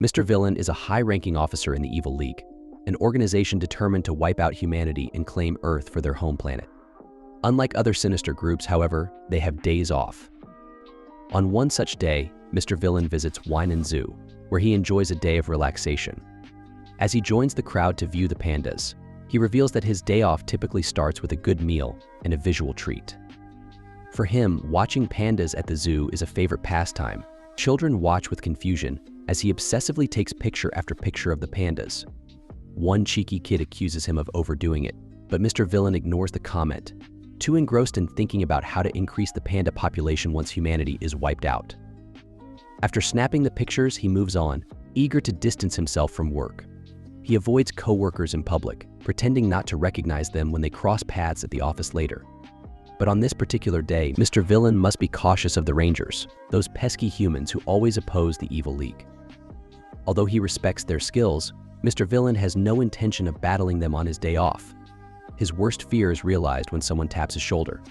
Mr. Villain is a high-ranking officer in the Evil League, an organization determined to wipe out humanity and claim Earth for their home planet. Unlike other sinister groups, however, they have days off. On one such day, Mr. Villain visits Wine & Zoo, where he enjoys a day of relaxation. As he joins the crowd to view the pandas, he reveals that his day off typically starts with a good meal and a visual treat. For him, watching pandas at the zoo is a favorite pastime. Children watch with confusion as he obsessively takes picture after picture of the pandas. One cheeky kid accuses him of overdoing it, but Mr. Villain ignores the comment, too engrossed in thinking about how to increase the panda population once humanity is wiped out. After snapping the pictures, he moves on, eager to distance himself from work. He avoids co-workers in public, pretending not to recognize them when they cross paths at the office later. But on this particular day, Mr. Villain must be cautious of the Rangers, those pesky humans who always oppose the Evil League. Although he respects their skills, Mr. Villain has no intention of battling them on his day off. His worst fear is realized when someone taps his shoulder.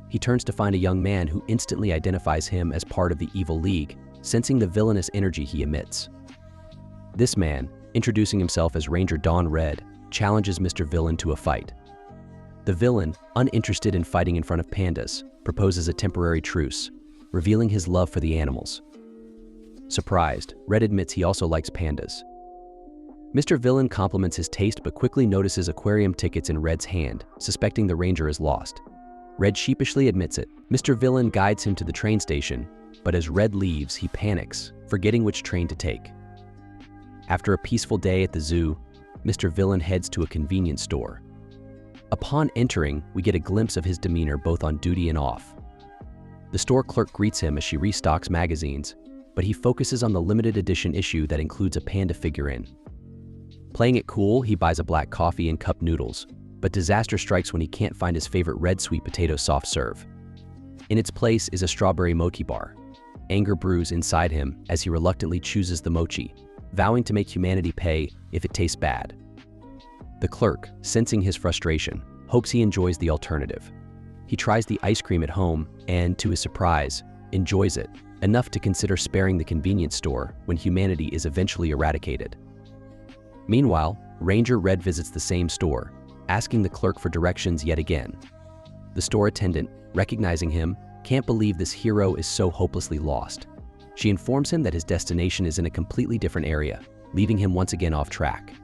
He turns to find a young man who instantly identifies him as part of the Evil League, sensing the villainous energy he emits. This man, introducing himself as Ranger Dawn Red, challenges Mr. Villain to a fight. The villain, uninterested in fighting in front of pandas, proposes a temporary truce, revealing his love for the animals. Surprised, Red admits he also likes pandas. Mr. Villain compliments his taste but quickly notices aquarium tickets in Red's hand, suspecting the Ranger is lost. Red sheepishly admits it. Mr. Villain guides him to the train station, but as Red leaves, he panics, forgetting which train to take. After a peaceful day at the zoo, Mr. Villain heads to a convenience store. Upon entering, we get a glimpse of his demeanor both on duty and off. The store clerk greets him as she restocks magazines, but he focuses on the limited edition issue that includes a panda figurine. Playing it cool, he buys a black coffee and cup noodles, but disaster strikes when he can't find his favorite red sweet potato soft serve. In its place is a strawberry mochi bar. Anger brews inside him as he reluctantly chooses the mochi, vowing to make humanity pay if it tastes bad. The clerk, sensing his frustration, hopes he enjoys the alternative. He tries the ice cream at home and, to his surprise, enjoys it, enough to consider sparing the convenience store when humanity is eventually eradicated. Meanwhile, Ranger Red visits the same store, asking the clerk for directions yet again. The store attendant, recognizing him, can't believe this hero is so hopelessly lost. She informs him that his destination is in a completely different area, leaving him once again off track.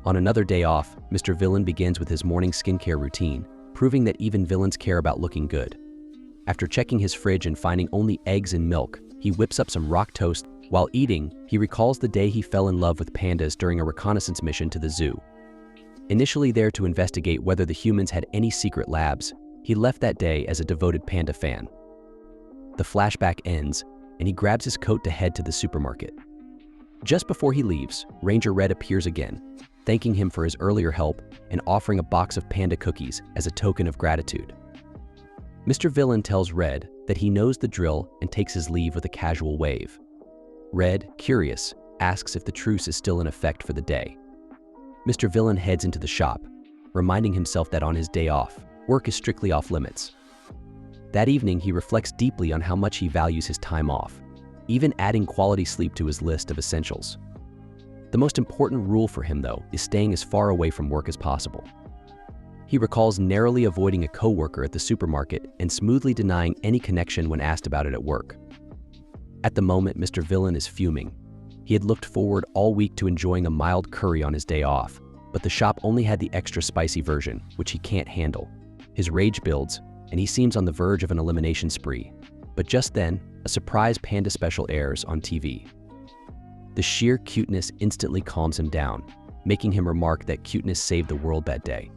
On another day off, Mr. Villain begins with his morning skincare routine, proving that even villains care about looking good. After checking his fridge and finding only eggs and milk, he whips up some rock toast. While eating, he recalls the day he fell in love with pandas during a reconnaissance mission to the zoo. Initially there to investigate whether the humans had any secret labs, he left that day as a devoted panda fan. The flashback ends, and he grabs his coat to head to the supermarket. Just before he leaves, Ranger Red appears again, thanking him for his earlier help and offering a box of panda cookies as a token of gratitude. Mr. Villain tells Red that he knows the drill and takes his leave with a casual wave. Red, curious, asks if the truce is still in effect for the day. Mr. Villain heads into the shop, reminding himself that on his day off, work is strictly off limits. That evening, he reflects deeply on how much he values his time off, even adding quality sleep to his list of essentials. The most important rule for him, though, is staying as far away from work as possible. He recalls narrowly avoiding a co-worker at the supermarket and smoothly denying any connection when asked about it at work. At the moment, Mr. Villain is fuming. He had looked forward all week to enjoying a mild curry on his day off, but the shop only had the extra spicy version, which he can't handle. His rage builds, and he seems on the verge of an elimination spree. But just then, a surprise panda special airs on TV. The sheer cuteness instantly calms him down, making him remark that cuteness saved the world that day.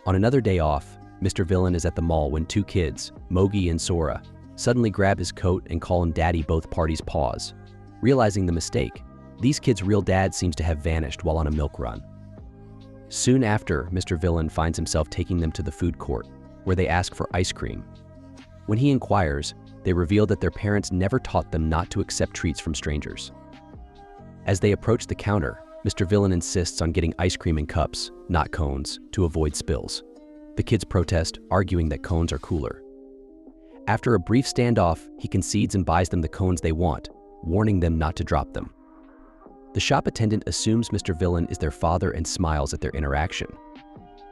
On another day off, Mr. Villain is at the mall when two kids, Mogi and Sora, suddenly grab his coat and call him daddy. Both parties pause. Realizing the mistake, these kids' real dad seems to have vanished while on a milk run. Soon after, Mr. Villain finds himself taking them to the food court, where they ask for ice cream. When he inquires, they reveal that their parents never taught them not to accept treats from strangers. As they approach the counter, Mr. Villain insists on getting ice cream in cups, not cones, to avoid spills. The kids protest, arguing that cones are cooler. After a brief standoff, he concedes and buys them the cones they want, warning them not to drop them. The shop attendant assumes Mr. Villain is their father and smiles at their interaction.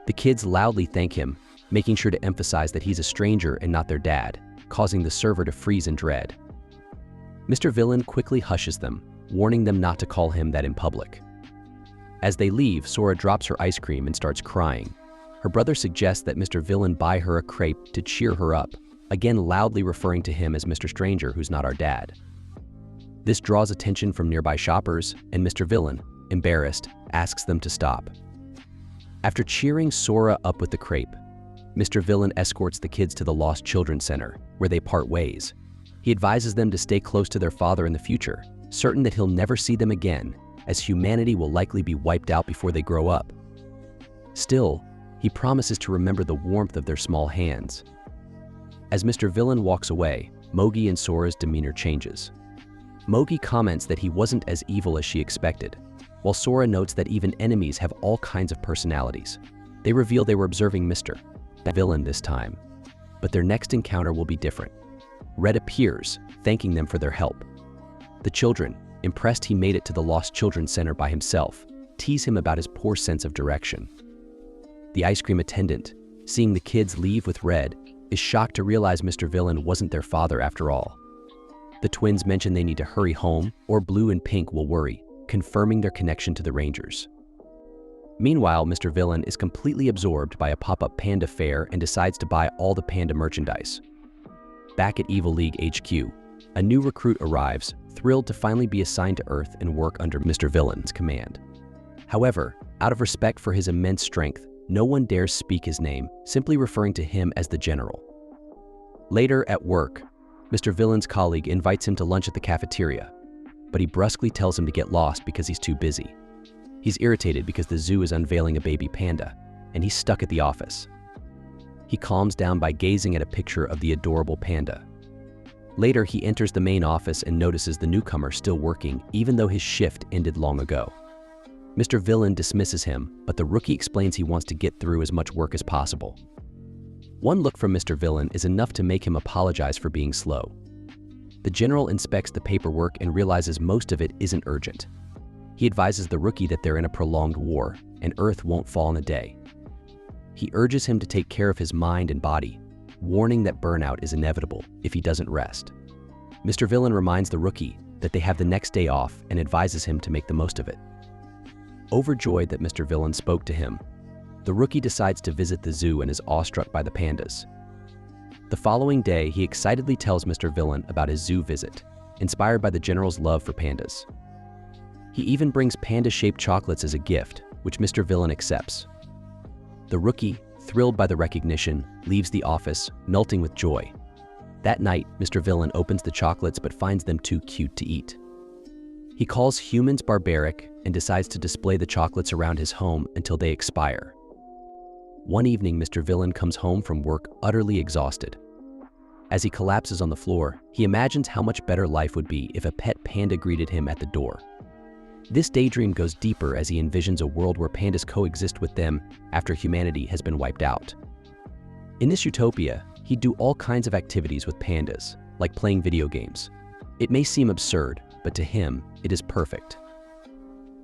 The kids loudly thank him, making sure to emphasize that he's a stranger and not their dad, causing the server to freeze in dread. Mr. Villain quickly hushes them, warning them not to call him that in public. As they leave, Sora drops her ice cream and starts crying. Her brother suggests that Mr. Villain buy her a crepe to cheer her up, again loudly referring to him as Mr. Stranger, who's not our dad. This draws attention from nearby shoppers, and Mr. Villain, embarrassed, asks them to stop. After cheering Sora up with the crepe, Mr. Villain escorts the kids to the Lost Children's Center, where they part ways. He advises them to stay close to their father in the future, certain that he'll never see them again, as humanity will likely be wiped out before they grow up. Still, he promises to remember the warmth of their small hands. As Mr. Villain walks away, Mogi and Sora's demeanor changes. Mogi comments that he wasn't as evil as she expected, while Sora notes that even enemies have all kinds of personalities. They reveal they were observing Mr. Villain this time, but their next encounter will be different. Red appears, thanking them for their help. The children, impressed he made it to the Lost Children's Center by himself, tease him about his poor sense of direction. The ice cream attendant, seeing the kids leave with Red, is shocked to realize Mr. Villain wasn't their father after all. The twins mention they need to hurry home, or Blue and Pink will worry, confirming their connection to the Rangers. Meanwhile, Mr. Villain is completely absorbed by a pop-up panda fair and decides to buy all the panda merchandise. Back at Evil League HQ, a new recruit arrives, thrilled to finally be assigned to Earth and work under Mr. Villain's command. However, out of respect for his immense strength, no one dares speak his name, simply referring to him as the General. Later at work, Mr. Villain's colleague invites him to lunch at the cafeteria, but he brusquely tells him to get lost because he's too busy. He's irritated because the zoo is unveiling a baby panda, and he's stuck at the office. He calms down by gazing at a picture of the adorable panda. Later, he enters the main office and notices the newcomer still working, even though his shift ended long ago. Mr. Villain dismisses him, but the rookie explains he wants to get through as much work as possible. One look from Mr. Villain is enough to make him apologize for being slow. The general inspects the paperwork and realizes most of it isn't urgent. He advises the rookie that they're in a prolonged war, and Earth won't fall in a day. He urges him to take care of his mind and body, warning that burnout is inevitable if he doesn't rest. Mr. Villain reminds the rookie that they have the next day off and advises him to make the most of it. Overjoyed that Mr. Villain spoke to him, the rookie decides to visit the zoo and is awestruck by the pandas. The following day, he excitedly tells Mr. Villain about his zoo visit, inspired by the general's love for pandas. He even brings panda-shaped chocolates as a gift, which Mr. Villain accepts. The rookie, thrilled by the recognition, leaves the office, melting with joy. That night, Mr. Villain opens the chocolates but finds them too cute to eat. He calls humans barbaric and decides to display the chocolates around his home until they expire. One evening, Mr. Villain comes home from work utterly exhausted. As he collapses on the floor, he imagines how much better life would be if a pet panda greeted him at the door. This daydream goes deeper as he envisions a world where pandas coexist with them after humanity has been wiped out. In this utopia, he'd do all kinds of activities with pandas, like playing video games. It may seem absurd, but to him, it is perfect.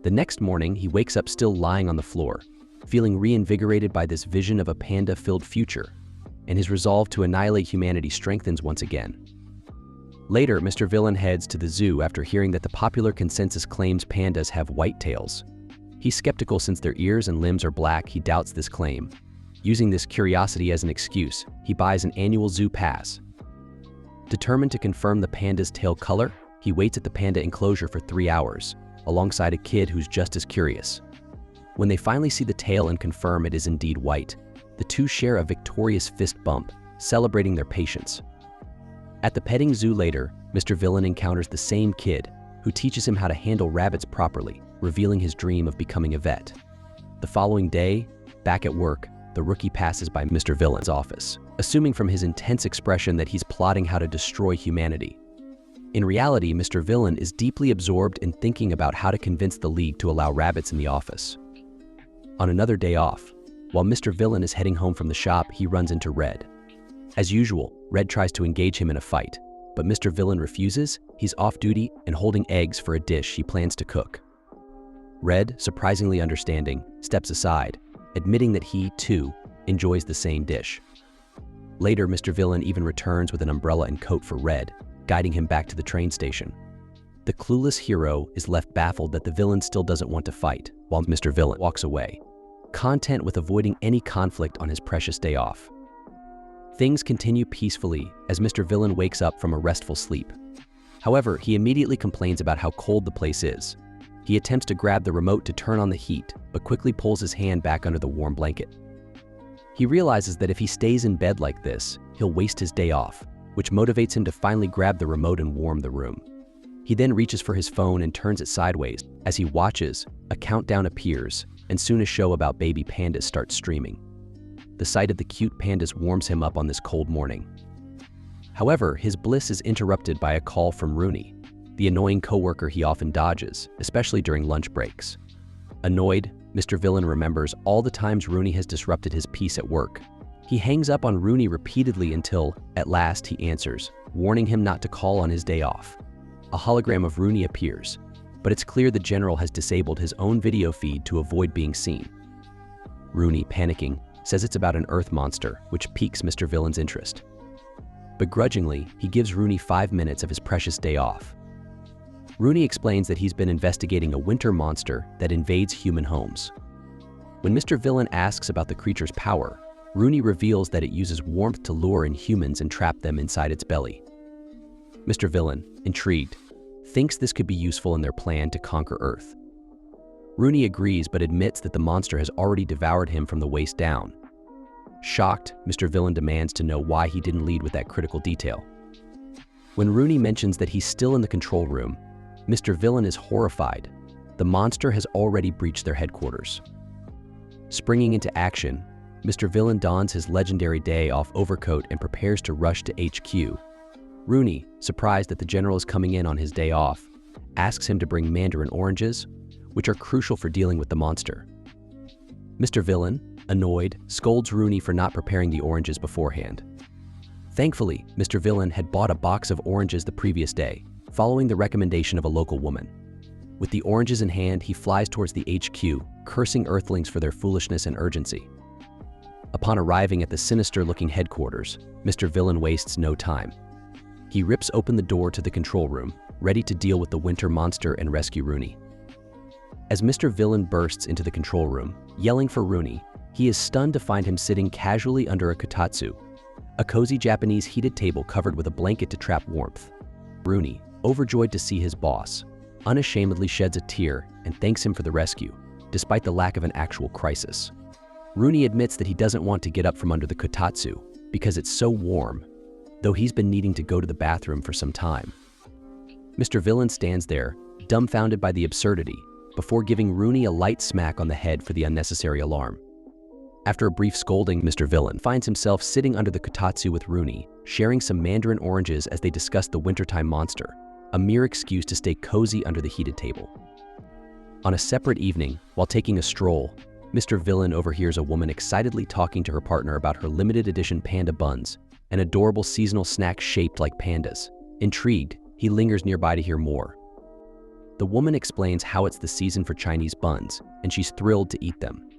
The next morning, he wakes up still lying on the floor, feeling reinvigorated by this vision of a panda-filled future, and his resolve to annihilate humanity strengthens once again. Later, Mr. Villain heads to the zoo after hearing that the popular consensus claims pandas have white tails. He's skeptical since their ears and limbs are black. He doubts this claim. Using this curiosity as an excuse, he buys an annual zoo pass. Determined to confirm the panda's tail color, he waits at the panda enclosure for 3 hours, alongside a kid who's just as curious. When they finally see the tail and confirm it is indeed white, the two share a victorious fist bump, celebrating their patience. At the petting zoo later, Mr. Villain encounters the same kid, who teaches him how to handle rabbits properly, revealing his dream of becoming a vet. The following day, back at work, the rookie passes by Mr. Villain's office, assuming from his intense expression that he's plotting how to destroy humanity. In reality, Mr. Villain is deeply absorbed in thinking about how to convince the League to allow rabbits in the office. On another day off, while Mr. Villain is heading home from the shop, he runs into Red. As usual, Red tries to engage him in a fight, but Mr. Villain refuses. He's off duty and holding eggs for a dish he plans to cook. Red, surprisingly understanding, steps aside, admitting that he, too, enjoys the same dish. Later, Mr. Villain even returns with an umbrella and coat for Red, guiding him back to the train station. The clueless hero is left baffled that the villain still doesn't want to fight, while Mr. Villain walks away, content with avoiding any conflict on his precious day off. Things continue peacefully as Mr. Villain wakes up from a restful sleep. However, he immediately complains about how cold the place is. He attempts to grab the remote to turn on the heat, but quickly pulls his hand back under the warm blanket. He realizes that if he stays in bed like this, he'll waste his day off, which motivates him to finally grab the remote and warm the room. He then reaches for his phone and turns it sideways. As he watches, a countdown appears, and soon a show about baby pandas starts streaming. The sight of the cute pandas warms him up on this cold morning. However, his bliss is interrupted by a call from Rooney, the annoying coworker he often dodges, especially during lunch breaks. Annoyed, Mr. Villain remembers all the times Rooney has disrupted his peace at work. He hangs up on Rooney repeatedly until, at last, he answers, warning him not to call on his day off. A hologram of Rooney appears, but it's clear the general has disabled his own video feed to avoid being seen. Rooney, panicking, says it's about an Earth monster, which piques Mr. Villain's interest. Begrudgingly, he gives Rooney 5 minutes of his precious day off. Rooney explains that he's been investigating a winter monster that invades human homes. When Mr. Villain asks about the creature's power, Rooney reveals that it uses warmth to lure in humans and trap them inside its belly. Mr. Villain, intrigued, thinks this could be useful in their plan to conquer Earth. Rooney agrees but admits that the monster has already devoured him from the waist down. Shocked, Mr. Villain demands to know why he didn't lead with that critical detail. When Rooney mentions that he's still in the control room, Mr. Villain is horrified. The monster has already breached their headquarters. Springing into action, Mr. Villain dons his legendary day off overcoat and prepares to rush to HQ. Rooney, surprised that the general is coming in on his day off, asks him to bring mandarin oranges, which are crucial for dealing with the monster. Mr. Villain, annoyed, scolds Rooney for not preparing the oranges beforehand. Thankfully, Mr. Villain had bought a box of oranges the previous day, following the recommendation of a local woman. With the oranges in hand, he flies towards the HQ, cursing Earthlings for their foolishness and urgency. Upon arriving at the sinister-looking headquarters, Mr. Villain wastes no time. He rips open the door to the control room, ready to deal with the winter monster and rescue Rooney. As Mr. Villain bursts into the control room, yelling for Rooney, he is stunned to find him sitting casually under a kotatsu, a cozy Japanese heated table covered with a blanket to trap warmth. Rooney, overjoyed to see his boss, unashamedly sheds a tear and thanks him for the rescue, despite the lack of an actual crisis. Rooney admits that he doesn't want to get up from under the kotatsu because it's so warm, though he's been needing to go to the bathroom for some time. Mr. Villain stands there, dumbfounded by the absurdity, before giving Rooney a light smack on the head for the unnecessary alarm. After a brief scolding, Mr. Villain finds himself sitting under the kotatsu with Rooney, sharing some mandarin oranges as they discuss the wintertime monster, a mere excuse to stay cozy under the heated table. On a separate evening, while taking a stroll, Mr. Villain overhears a woman excitedly talking to her partner about her limited edition panda buns, an adorable seasonal snack shaped like pandas. Intrigued, he lingers nearby to hear more. The woman explains how it's the season for Chinese buns, and she's thrilled to eat them.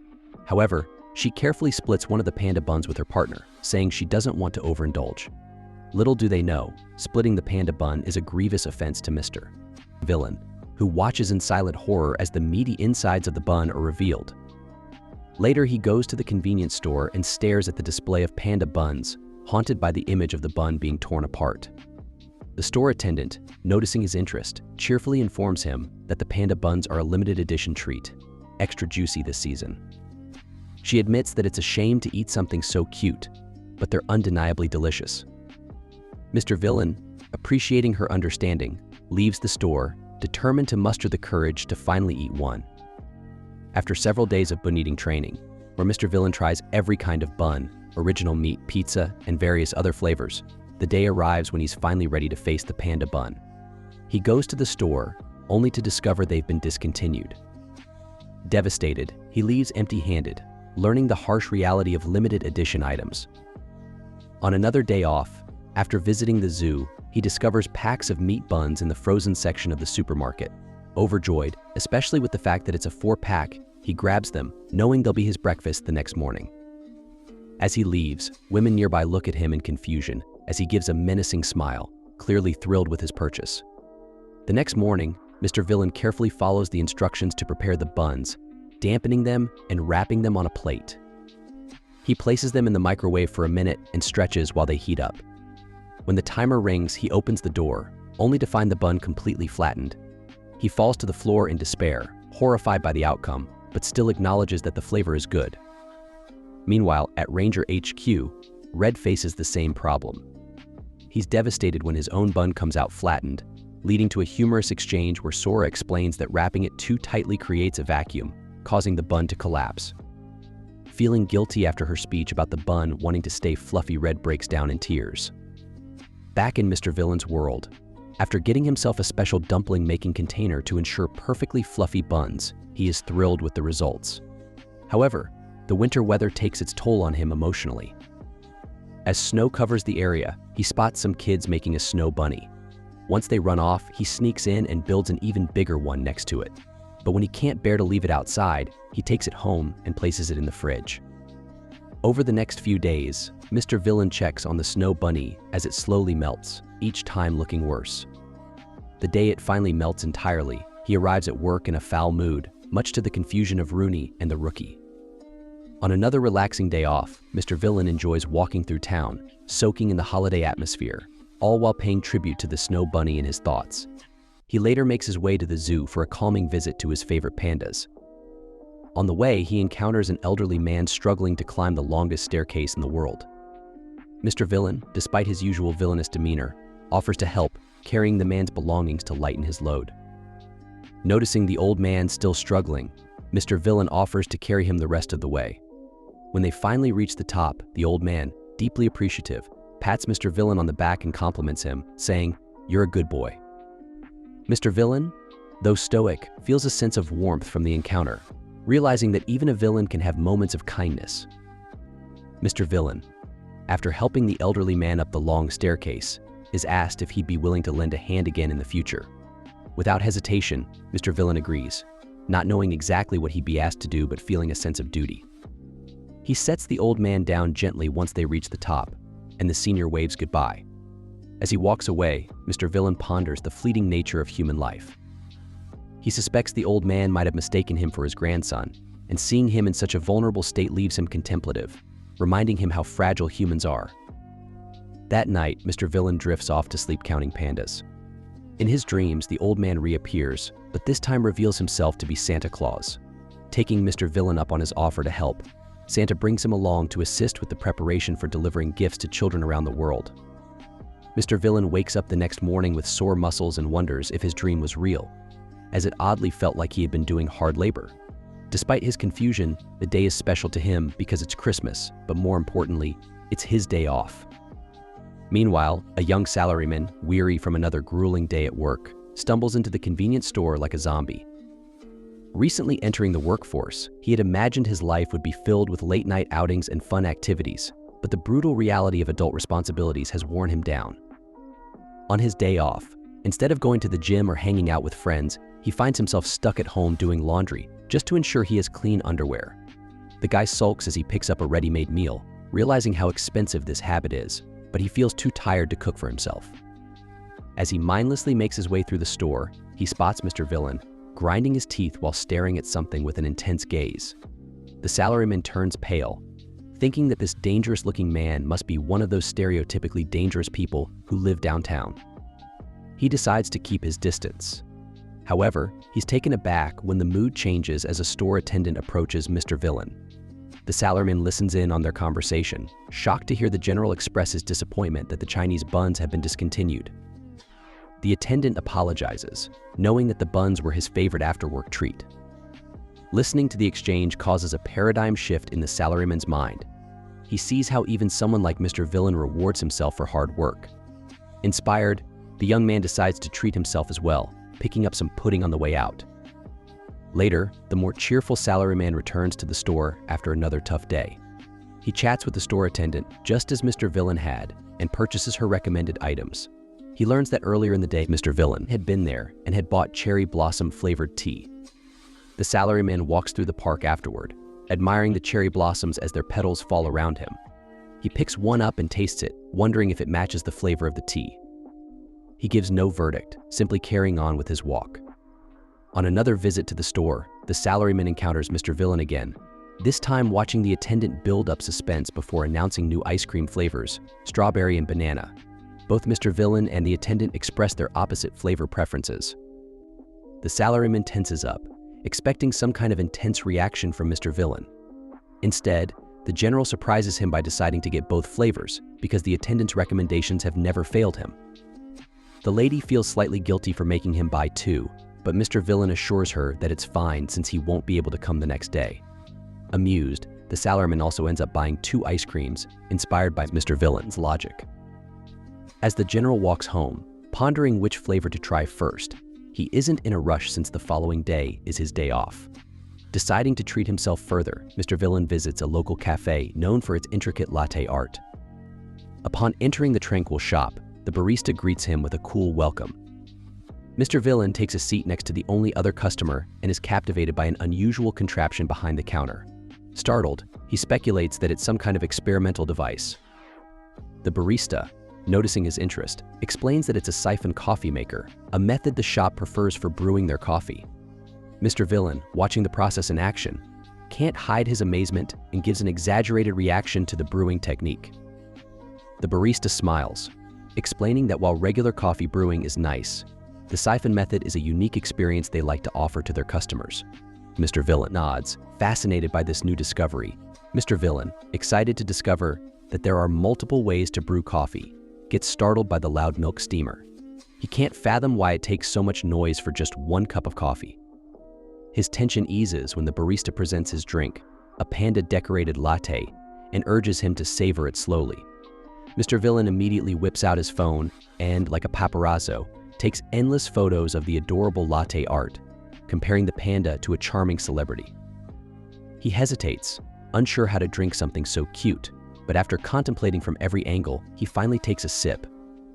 However, she carefully splits one of the panda buns with her partner, saying she doesn't want to overindulge. Little do they know, splitting the panda bun is a grievous offense to Mr. Villain, who watches in silent horror as the meaty insides of the bun are revealed. Later, he goes to the convenience store and stares at the display of panda buns, haunted by the image of the bun being torn apart. The store attendant, noticing his interest, cheerfully informs him that the panda buns are a limited edition treat, extra juicy this season. She admits that it's a shame to eat something so cute, but they're undeniably delicious. Mr. Villain, appreciating her understanding, leaves the store, determined to muster the courage to finally eat one. After several days of bun-eating training, where Mr. Villain tries every kind of bun, original meat, pizza, and various other flavors, the day arrives when he's finally ready to face the panda bun. He goes to the store, only to discover they've been discontinued. Devastated, he leaves empty-handed, learning the harsh reality of limited edition items. On another day off, after visiting the zoo, he discovers packs of meat buns in the frozen section of the supermarket. Overjoyed, especially with the fact that it's a 4-pack, he grabs them, knowing they'll be his breakfast the next morning. As he leaves, women nearby look at him in confusion as he gives a menacing smile, clearly thrilled with his purchase. The next morning, Mr. Villain carefully follows the instructions to prepare the buns, dampening them and wrapping them on a plate. He places them in the microwave for a minute and stretches while they heat up. When the timer rings, he opens the door, only to find the bun completely flattened. He falls to the floor in despair, horrified by the outcome, but still acknowledges that the flavor is good. Meanwhile, at Ranger HQ, Red faces the same problem. He's devastated when his own bun comes out flattened, leading to a humorous exchange where Sora explains that wrapping it too tightly creates a vacuum, causing the bun to collapse. Feeling guilty after her speech about the bun wanting to stay fluffy, Red breaks down in tears. Back in Mr. Villain's world, after getting himself a special dumpling-making container to ensure perfectly fluffy buns, he is thrilled with the results. However, the winter weather takes its toll on him emotionally. As snow covers the area, he spots some kids making a snow bunny. Once they run off, he sneaks in and builds an even bigger one next to it. But when he can't bear to leave it outside, he takes it home and places it in the fridge. Over the next few days, Mr. Villain checks on the snow bunny as it slowly melts, each time looking worse. The day it finally melts entirely, he arrives at work in a foul mood, much to the confusion of Rooney and the rookie. On another relaxing day off, Mr. Villain enjoys walking through town, soaking in the holiday atmosphere, all while paying tribute to the snow bunny in his thoughts. He later makes his way to the zoo for a calming visit to his favorite pandas. On the way, he encounters an elderly man struggling to climb the longest staircase in the world. Mr. Villain, despite his usual villainous demeanor, offers to help, carrying the man's belongings to lighten his load. Noticing the old man still struggling, Mr. Villain offers to carry him the rest of the way. When they finally reach the top, the old man, deeply appreciative, pats Mr. Villain on the back and compliments him, saying, "You're a good boy." Mr. Villain, though stoic, feels a sense of warmth from the encounter, realizing that even a villain can have moments of kindness. Mr. Villain, after helping the elderly man up the long staircase, is asked if he'd be willing to lend a hand again in the future. Without hesitation, Mr. Villain agrees, not knowing exactly what he'd be asked to do but feeling a sense of duty. He sets the old man down gently once they reach the top, and the senior waves goodbye. As he walks away, Mr. Villain ponders the fleeting nature of human life. He suspects the old man might have mistaken him for his grandson, and seeing him in such a vulnerable state leaves him contemplative, reminding him how fragile humans are. That night, Mr. Villain drifts off to sleep counting pandas. In his dreams, the old man reappears, but this time reveals himself to be Santa Claus. Taking Mr. Villain up on his offer to help, Santa brings him along to assist with the preparation for delivering gifts to children around the world. Mr. Villain wakes up the next morning with sore muscles and wonders if his dream was real, as it oddly felt like he had been doing hard labor. Despite his confusion, the day is special to him because it's Christmas, but more importantly, it's his day off. Meanwhile, a young salaryman, weary from another grueling day at work, stumbles into the convenience store like a zombie. Recently entering the workforce, he had imagined his life would be filled with late-night outings and fun activities, but the brutal reality of adult responsibilities has worn him down. On his day off, instead of going to the gym or hanging out with friends, he finds himself stuck at home doing laundry just to ensure he has clean underwear. The guy sulks as he picks up a ready-made meal, realizing how expensive this habit is, but he feels too tired to cook for himself. As he mindlessly makes his way through the store, he spots Mr. Villain, grinding his teeth while staring at something with an intense gaze. The salaryman turns pale, thinking that this dangerous-looking man must be one of those stereotypically dangerous people who live downtown. He decides to keep his distance. However, he's taken aback when the mood changes as a store attendant approaches Mr. Villain. The salaryman listens in on their conversation, shocked to hear the general express his disappointment that the Chinese buns have been discontinued. The attendant apologizes, knowing that the buns were his favorite after-work treat. Listening to the exchange causes a paradigm shift in the salaryman's mind. He sees how even someone like Mr. Villain rewards himself for hard work. Inspired, the young man decides to treat himself as well, picking up some pudding on the way out. Later, the more cheerful salaryman returns to the store after another tough day. He chats with the store attendant just as Mr. Villain had and purchases her recommended items. He learns that earlier in the day, Mr. Villain had been there and had bought cherry blossom flavored tea. The salaryman walks through the park afterward, admiring the cherry blossoms as their petals fall around him. He picks one up and tastes it, wondering if it matches the flavor of the tea. He gives no verdict, simply carrying on with his walk. On another visit to the store, the salaryman encounters Mr. Villain again, this time watching the attendant build up suspense before announcing new ice cream flavors, strawberry and banana. Both Mr. Villain and the attendant express their opposite flavor preferences. The salaryman tenses up, expecting some kind of intense reaction from Mr. Villain. Instead, the general surprises him by deciding to get both flavors because the attendant's recommendations have never failed him. The lady feels slightly guilty for making him buy two, but Mr. Villain assures her that it's fine since he won't be able to come the next day. Amused, the salaryman also ends up buying two ice creams, inspired by Mr. Villain's logic. As the general walks home, pondering which flavor to try first, he isn't in a rush since the following day is his day off. Deciding to treat himself further, Mr. Villain visits a local cafe known for its intricate latte art. Upon entering the tranquil shop, the barista greets him with a cool welcome. Mr. Villain takes a seat next to the only other customer and is captivated by an unusual contraption behind the counter. Startled, he speculates that it's some kind of experimental device. The barista, noticing his interest, explains that it's a siphon coffee maker, a method the shop prefers for brewing their coffee. Mr. Villain, watching the process in action, can't hide his amazement and gives an exaggerated reaction to the brewing technique. The barista smiles, explaining that while regular coffee brewing is nice, the siphon method is a unique experience they like to offer to their customers. Mr. Villain nods, fascinated by this new discovery. Mr. Villain, excited to discover that there are multiple ways to brew coffee, gets startled by the loud milk steamer. He can't fathom why it takes so much noise for just one cup of coffee. His tension eases when the barista presents his drink, a panda-decorated latte, and urges him to savor it slowly. Mr. Villain immediately whips out his phone and, like a paparazzo, takes endless photos of the adorable latte art, comparing the panda to a charming celebrity. He hesitates, unsure how to drink something so cute, but after contemplating from every angle, he finally takes a sip.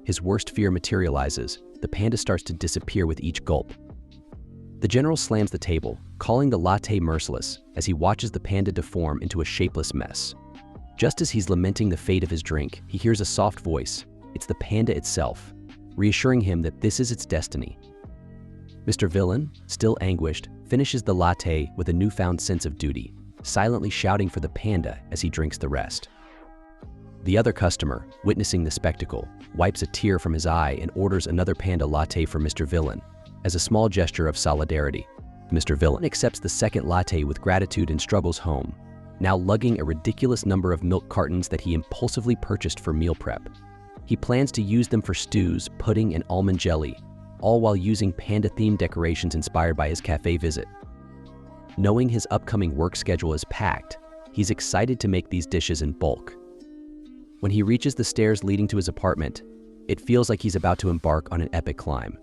His worst fear materializes. The panda starts to disappear with each gulp. The general slams the table, calling the latte merciless as he watches the panda deform into a shapeless mess. Just as he's lamenting the fate of his drink, he hears a soft voice. It's the panda itself, reassuring him that this is its destiny. Mr. Villain, still anguished, finishes the latte with a newfound sense of duty, silently shouting for the panda as he drinks the rest. The other customer, witnessing the spectacle, wipes a tear from his eye and orders another panda latte for Mr. Villain, as a small gesture of solidarity. Mr. Villain accepts the second latte with gratitude and struggles home, now lugging a ridiculous number of milk cartons that he impulsively purchased for meal prep. He plans to use them for stews, pudding, and almond jelly, all while using panda-themed decorations inspired by his cafe visit. Knowing his upcoming work schedule is packed, he's excited to make these dishes in bulk. When he reaches the stairs leading to his apartment, it feels like he's about to embark on an epic climb.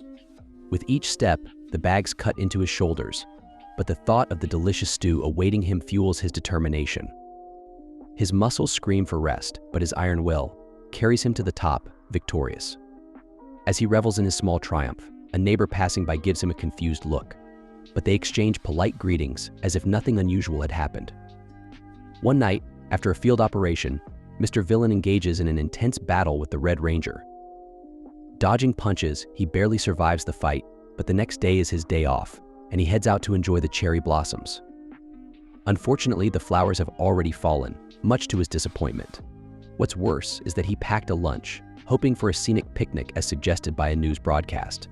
With each step, the bags cut into his shoulders, but the thought of the delicious stew awaiting him fuels his determination. His muscles scream for rest, but his iron will carries him to the top, victorious. As he revels in his small triumph, a neighbor passing by gives him a confused look, but they exchange polite greetings as if nothing unusual had happened. One night, after a field operation, Mr. Villain engages in an intense battle with the Red Ranger. Dodging punches, he barely survives the fight, but the next day is his day off, and he heads out to enjoy the cherry blossoms. Unfortunately, the flowers have already fallen, much to his disappointment. What's worse is that he packed a lunch, hoping for a scenic picnic as suggested by a news broadcast.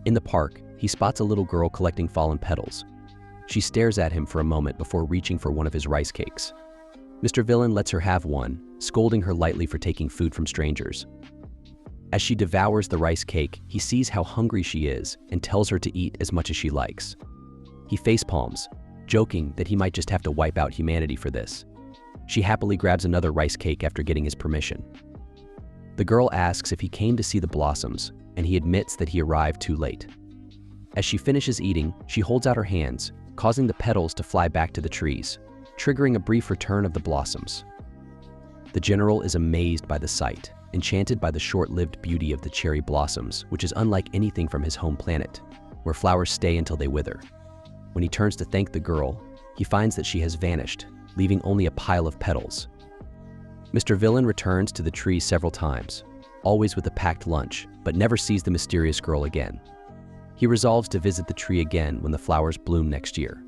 In the park, he spots a little girl collecting fallen petals. She stares at him for a moment before reaching for one of his rice cakes. Mr. Villain lets her have one, scolding her lightly for taking food from strangers. As she devours the rice cake, he sees how hungry she is and tells her to eat as much as she likes. He facepalms, joking that he might just have to wipe out humanity for this. She happily grabs another rice cake after getting his permission. The girl asks if he came to see the blossoms, and he admits that he arrived too late. As she finishes eating, she holds out her hands, causing the petals to fly back to the trees, triggering a brief return of the blossoms. The general is amazed by the sight. enchanted by the short-lived beauty of the cherry blossoms, which is unlike anything from his home planet, where flowers stay until they wither. When he turns to thank the girl, he finds that she has vanished, leaving only a pile of petals. Mr. Villain returns to the tree several times, always with a packed lunch, but never sees the mysterious girl again. He resolves to visit the tree again when the flowers bloom next year.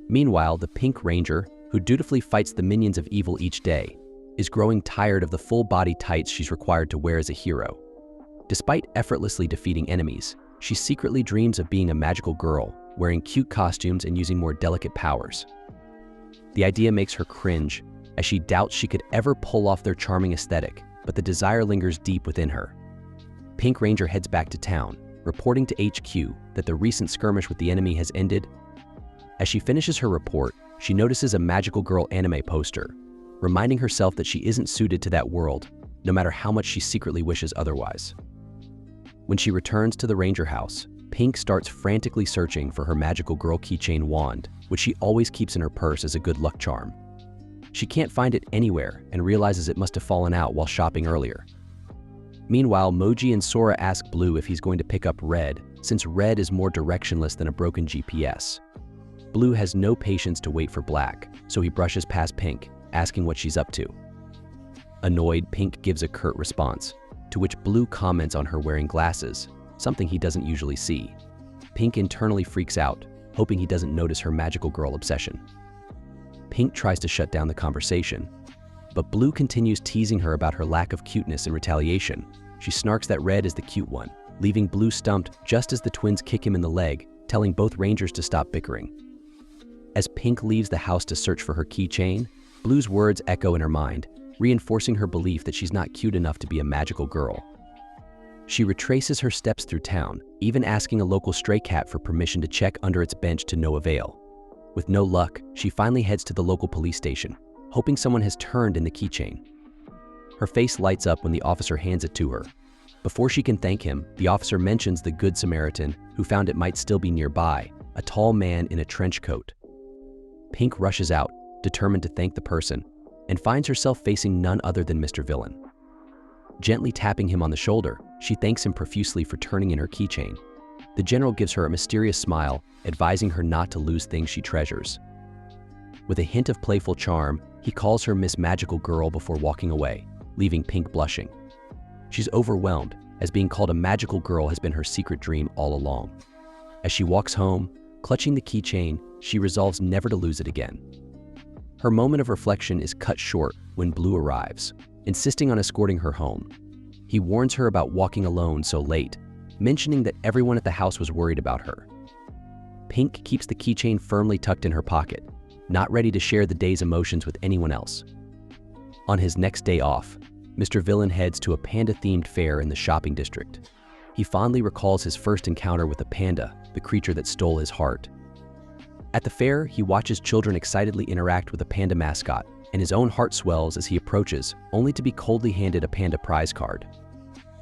Meanwhile, the Pink Ranger, who dutifully fights the minions of evil each day, is growing tired of the full-body tights she's required to wear as a hero. Despite effortlessly defeating enemies, she secretly dreams of being a magical girl, wearing cute costumes and using more delicate powers. The idea makes her cringe, as she doubts she could ever pull off their charming aesthetic, but the desire lingers deep within her. Pink Ranger heads back to town, reporting to HQ that the recent skirmish with the enemy has ended. As she finishes her report, she notices a magical girl anime poster, reminding herself that she isn't suited to that world, no matter how much she secretly wishes otherwise. When she returns to the Ranger house, Pink starts frantically searching for her magical girl keychain wand, which she always keeps in her purse as a good luck charm. She can't find it anywhere and realizes it must have fallen out while shopping earlier. Meanwhile, Moji and Sora ask Blue if he's going to pick up Red, since Red is more directionless than a broken GPS. Blue has no patience to wait for Black, so he brushes past Pink, asking what she's up to. Annoyed, Pink gives a curt response, to which Blue comments on her wearing glasses, something he doesn't usually see. Pink internally freaks out, hoping he doesn't notice her magical girl obsession. Pink tries to shut down the conversation, but Blue continues teasing her about her lack of cuteness in retaliation. She snarks that Red is the cute one, leaving Blue stumped just as the twins kick him in the leg, telling both Rangers to stop bickering. As Pink leaves the house to search for her keychain, Blue's words echo in her mind, reinforcing her belief that she's not cute enough to be a magical girl. She retraces her steps through town, even asking a local stray cat for permission to check under its bench to no avail. With no luck, she finally heads to the local police station, hoping someone has turned in the keychain. Her face lights up when the officer hands it to her. Before she can thank him, the officer mentions the Good Samaritan, who found it might still be nearby, a tall man in a trench coat. Pink rushes out, determined to thank the person, and finds herself facing none other than Mr. Villain. Gently tapping him on the shoulder, she thanks him profusely for turning in her keychain. The general gives her a mysterious smile, advising her not to lose things she treasures. With a hint of playful charm, he calls her Miss Magical Girl before walking away, leaving Pink blushing. She's overwhelmed, as being called a magical girl has been her secret dream all along. As she walks home, clutching the keychain, she resolves never to lose it again. Her moment of reflection is cut short when Blue arrives, insisting on escorting her home. He warns her about walking alone so late, mentioning that everyone at the house was worried about her. Pink keeps the keychain firmly tucked in her pocket, not ready to share the day's emotions with anyone else. On his next day off, Mr. Villain heads to a panda-themed fair in the shopping district. He fondly recalls his first encounter with a panda, the creature that stole his heart. At the fair, he watches children excitedly interact with a panda mascot, and his own heart swells as he approaches, only to be coldly handed a panda prize card.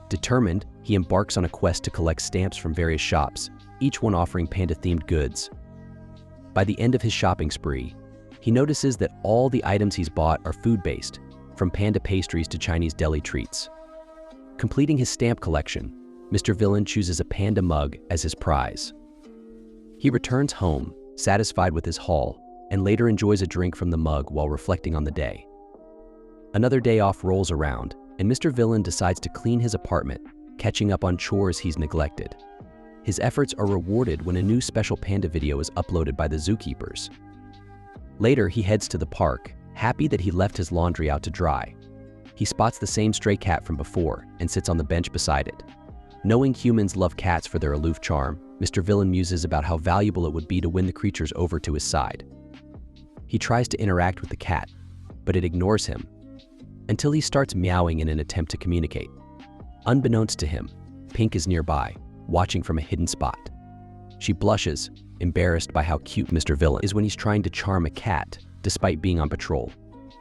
Determined, he embarks on a quest to collect stamps from various shops, each one offering panda-themed goods. By the end of his shopping spree, he notices that all the items he's bought are food-based, from panda pastries to Chinese deli treats. Completing his stamp collection, Mr. Villain chooses a panda mug as his prize. He returns home, satisfied with his haul, and later enjoys a drink from the mug while reflecting on the day. Another day off rolls around, and Mr. Villain decides to clean his apartment, catching up on chores he's neglected. His efforts are rewarded when a new special panda video is uploaded by the zookeepers. Later, he heads to the park, happy that he left his laundry out to dry. He spots the same stray cat from before and sits on the bench beside it. Knowing humans love cats for their aloof charm, Mr. Villain muses about how valuable it would be to win the creatures over to his side. He tries to interact with the cat, but it ignores him, until he starts meowing in an attempt to communicate. Unbeknownst to him, Pink is nearby, watching from a hidden spot. She blushes, embarrassed by how cute Mr. Villain is when he's trying to charm a cat, despite being on patrol.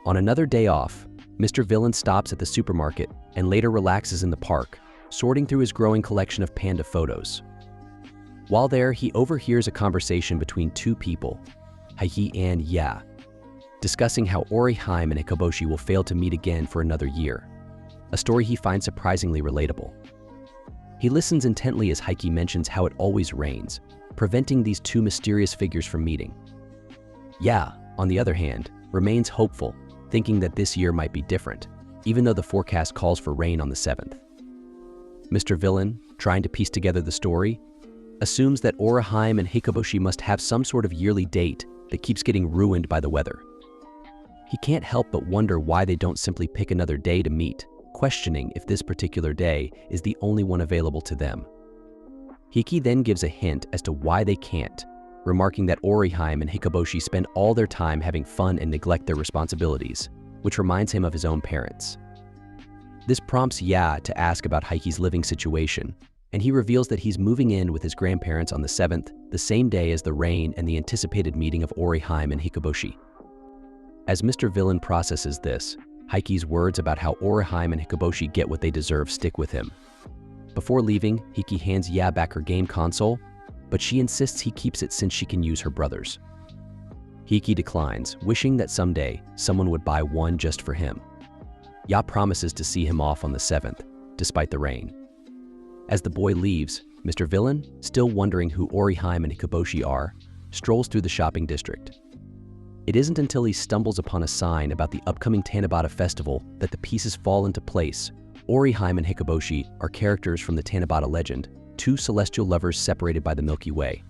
On another day off, Mr. Villain stops at the supermarket and later relaxes in the park, sorting through his growing collection of panda photos. While there, he overhears a conversation between two people, Hai and Ya, discussing how Ori Haim and Hikoboshi will fail to meet again for another year. a story he finds surprisingly relatable. He listens intently as Heike mentions how it always rains, preventing these two mysterious figures from meeting. Ya, on the other hand, remains hopeful, thinking that this year might be different, even though the forecast calls for rain on the 7th. Mr. Villain, trying to piece together the story, assumes that Oraheim and Hikoboshi must have some sort of yearly date that keeps getting ruined by the weather. He can't help but wonder why they don't simply pick another day to meet, questioning if this particular day is the only one available to them. Hiki then gives a hint as to why they can't, remarking that Oraheim and Hikoboshi spend all their time having fun and neglect their responsibilities, which reminds him of his own parents. This prompts Ya to ask about Heike's living situation, and he reveals that he's moving in with his grandparents on the 7th, the same day as the rain and the anticipated meeting of Oraheim and Hikoboshi. As Mr. Villain processes this, Heike's words about how Oraheim and Hikoboshi get what they deserve stick with him. Before leaving, Hiki hands Ya back her game console, but she insists he keeps it since she can use her brother's. Hiki declines, wishing that someday someone would buy one just for him. Ya promises to see him off on the 7th, despite the rain. As the boy leaves, Mr. Villain, still wondering who Oraheim and Hikoboshi are, strolls through the shopping district. It isn't until he stumbles upon a sign about the upcoming Tanabata festival that the pieces fall into place. Oraheim and Hikoboshi are characters from the Tanabata legend, two celestial lovers separated by the Milky Way,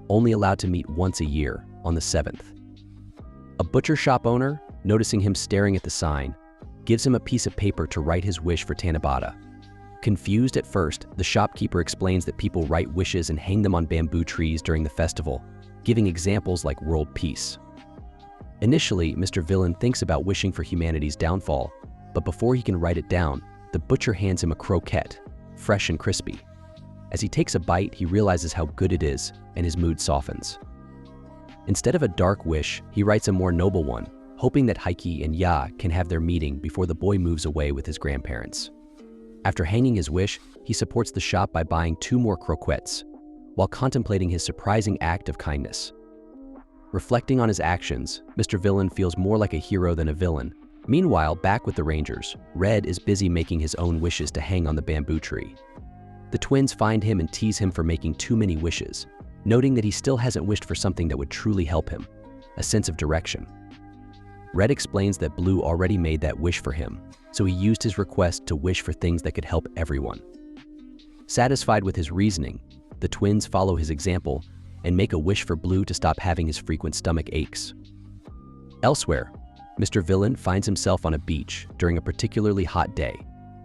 only allowed to meet once a year, on the 7th. A butcher shop owner, noticing him staring at the sign, gives him a piece of paper to write his wish for Tanabata. Confused at first, the shopkeeper explains that people write wishes and hang them on bamboo trees during the festival, giving examples like world peace. Initially, Mr. Villain thinks about wishing for humanity's downfall, but before he can write it down, the butcher hands him a croquette, fresh and crispy. As he takes a bite, he realizes how good it is, and his mood softens. Instead of a dark wish, he writes a more noble one, hoping that Heike and Ya can have their meeting before the boy moves away with his grandparents. After hanging his wish, he supports the shop by buying 2 more croquettes, while contemplating his surprising act of kindness. Reflecting on his actions, Mr. Villain feels more like a hero than a villain. Meanwhile, back with the Rangers, Red is busy making his own wishes to hang on the bamboo tree. The twins find him and tease him for making too many wishes, noting that he still hasn't wished for something that would truly help him, a sense of direction. Red explains that Blue already made that wish for him, so he used his request to wish for things that could help everyone. Satisfied with his reasoning, the twins follow his example and make a wish for Blue to stop having his frequent stomach aches. Elsewhere, Mr. Villain finds himself on a beach during a particularly hot day.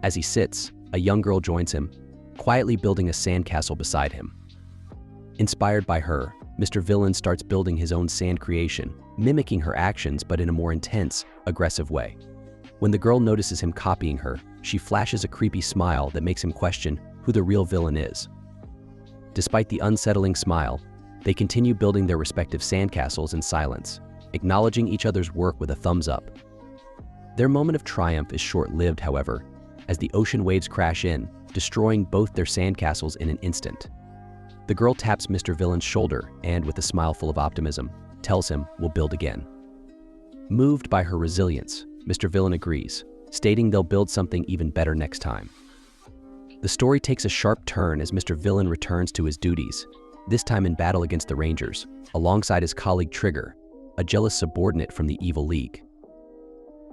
As he sits, a young girl joins him, quietly building a sandcastle beside him. Inspired by her, Mr. Villain starts building his own sand creation, mimicking her actions but in a more intense, aggressive way. When the girl notices him copying her, she flashes a creepy smile that makes him question who the real villain is. Despite the unsettling smile, they continue building their respective sandcastles in silence, acknowledging each other's work with a thumbs up. Their moment of triumph is short-lived, however, as the ocean waves crash in, destroying both their sandcastles in an instant. The girl taps Mr. Villain's shoulder and, with a smile full of optimism, tells him we'll build again. Moved by her resilience, Mr. Villain agrees, stating they'll build something even better next time. The story takes a sharp turn as Mr. Villain returns to his duties, this time in battle against the Rangers, alongside his colleague Trigger, a jealous subordinate from the Evil League.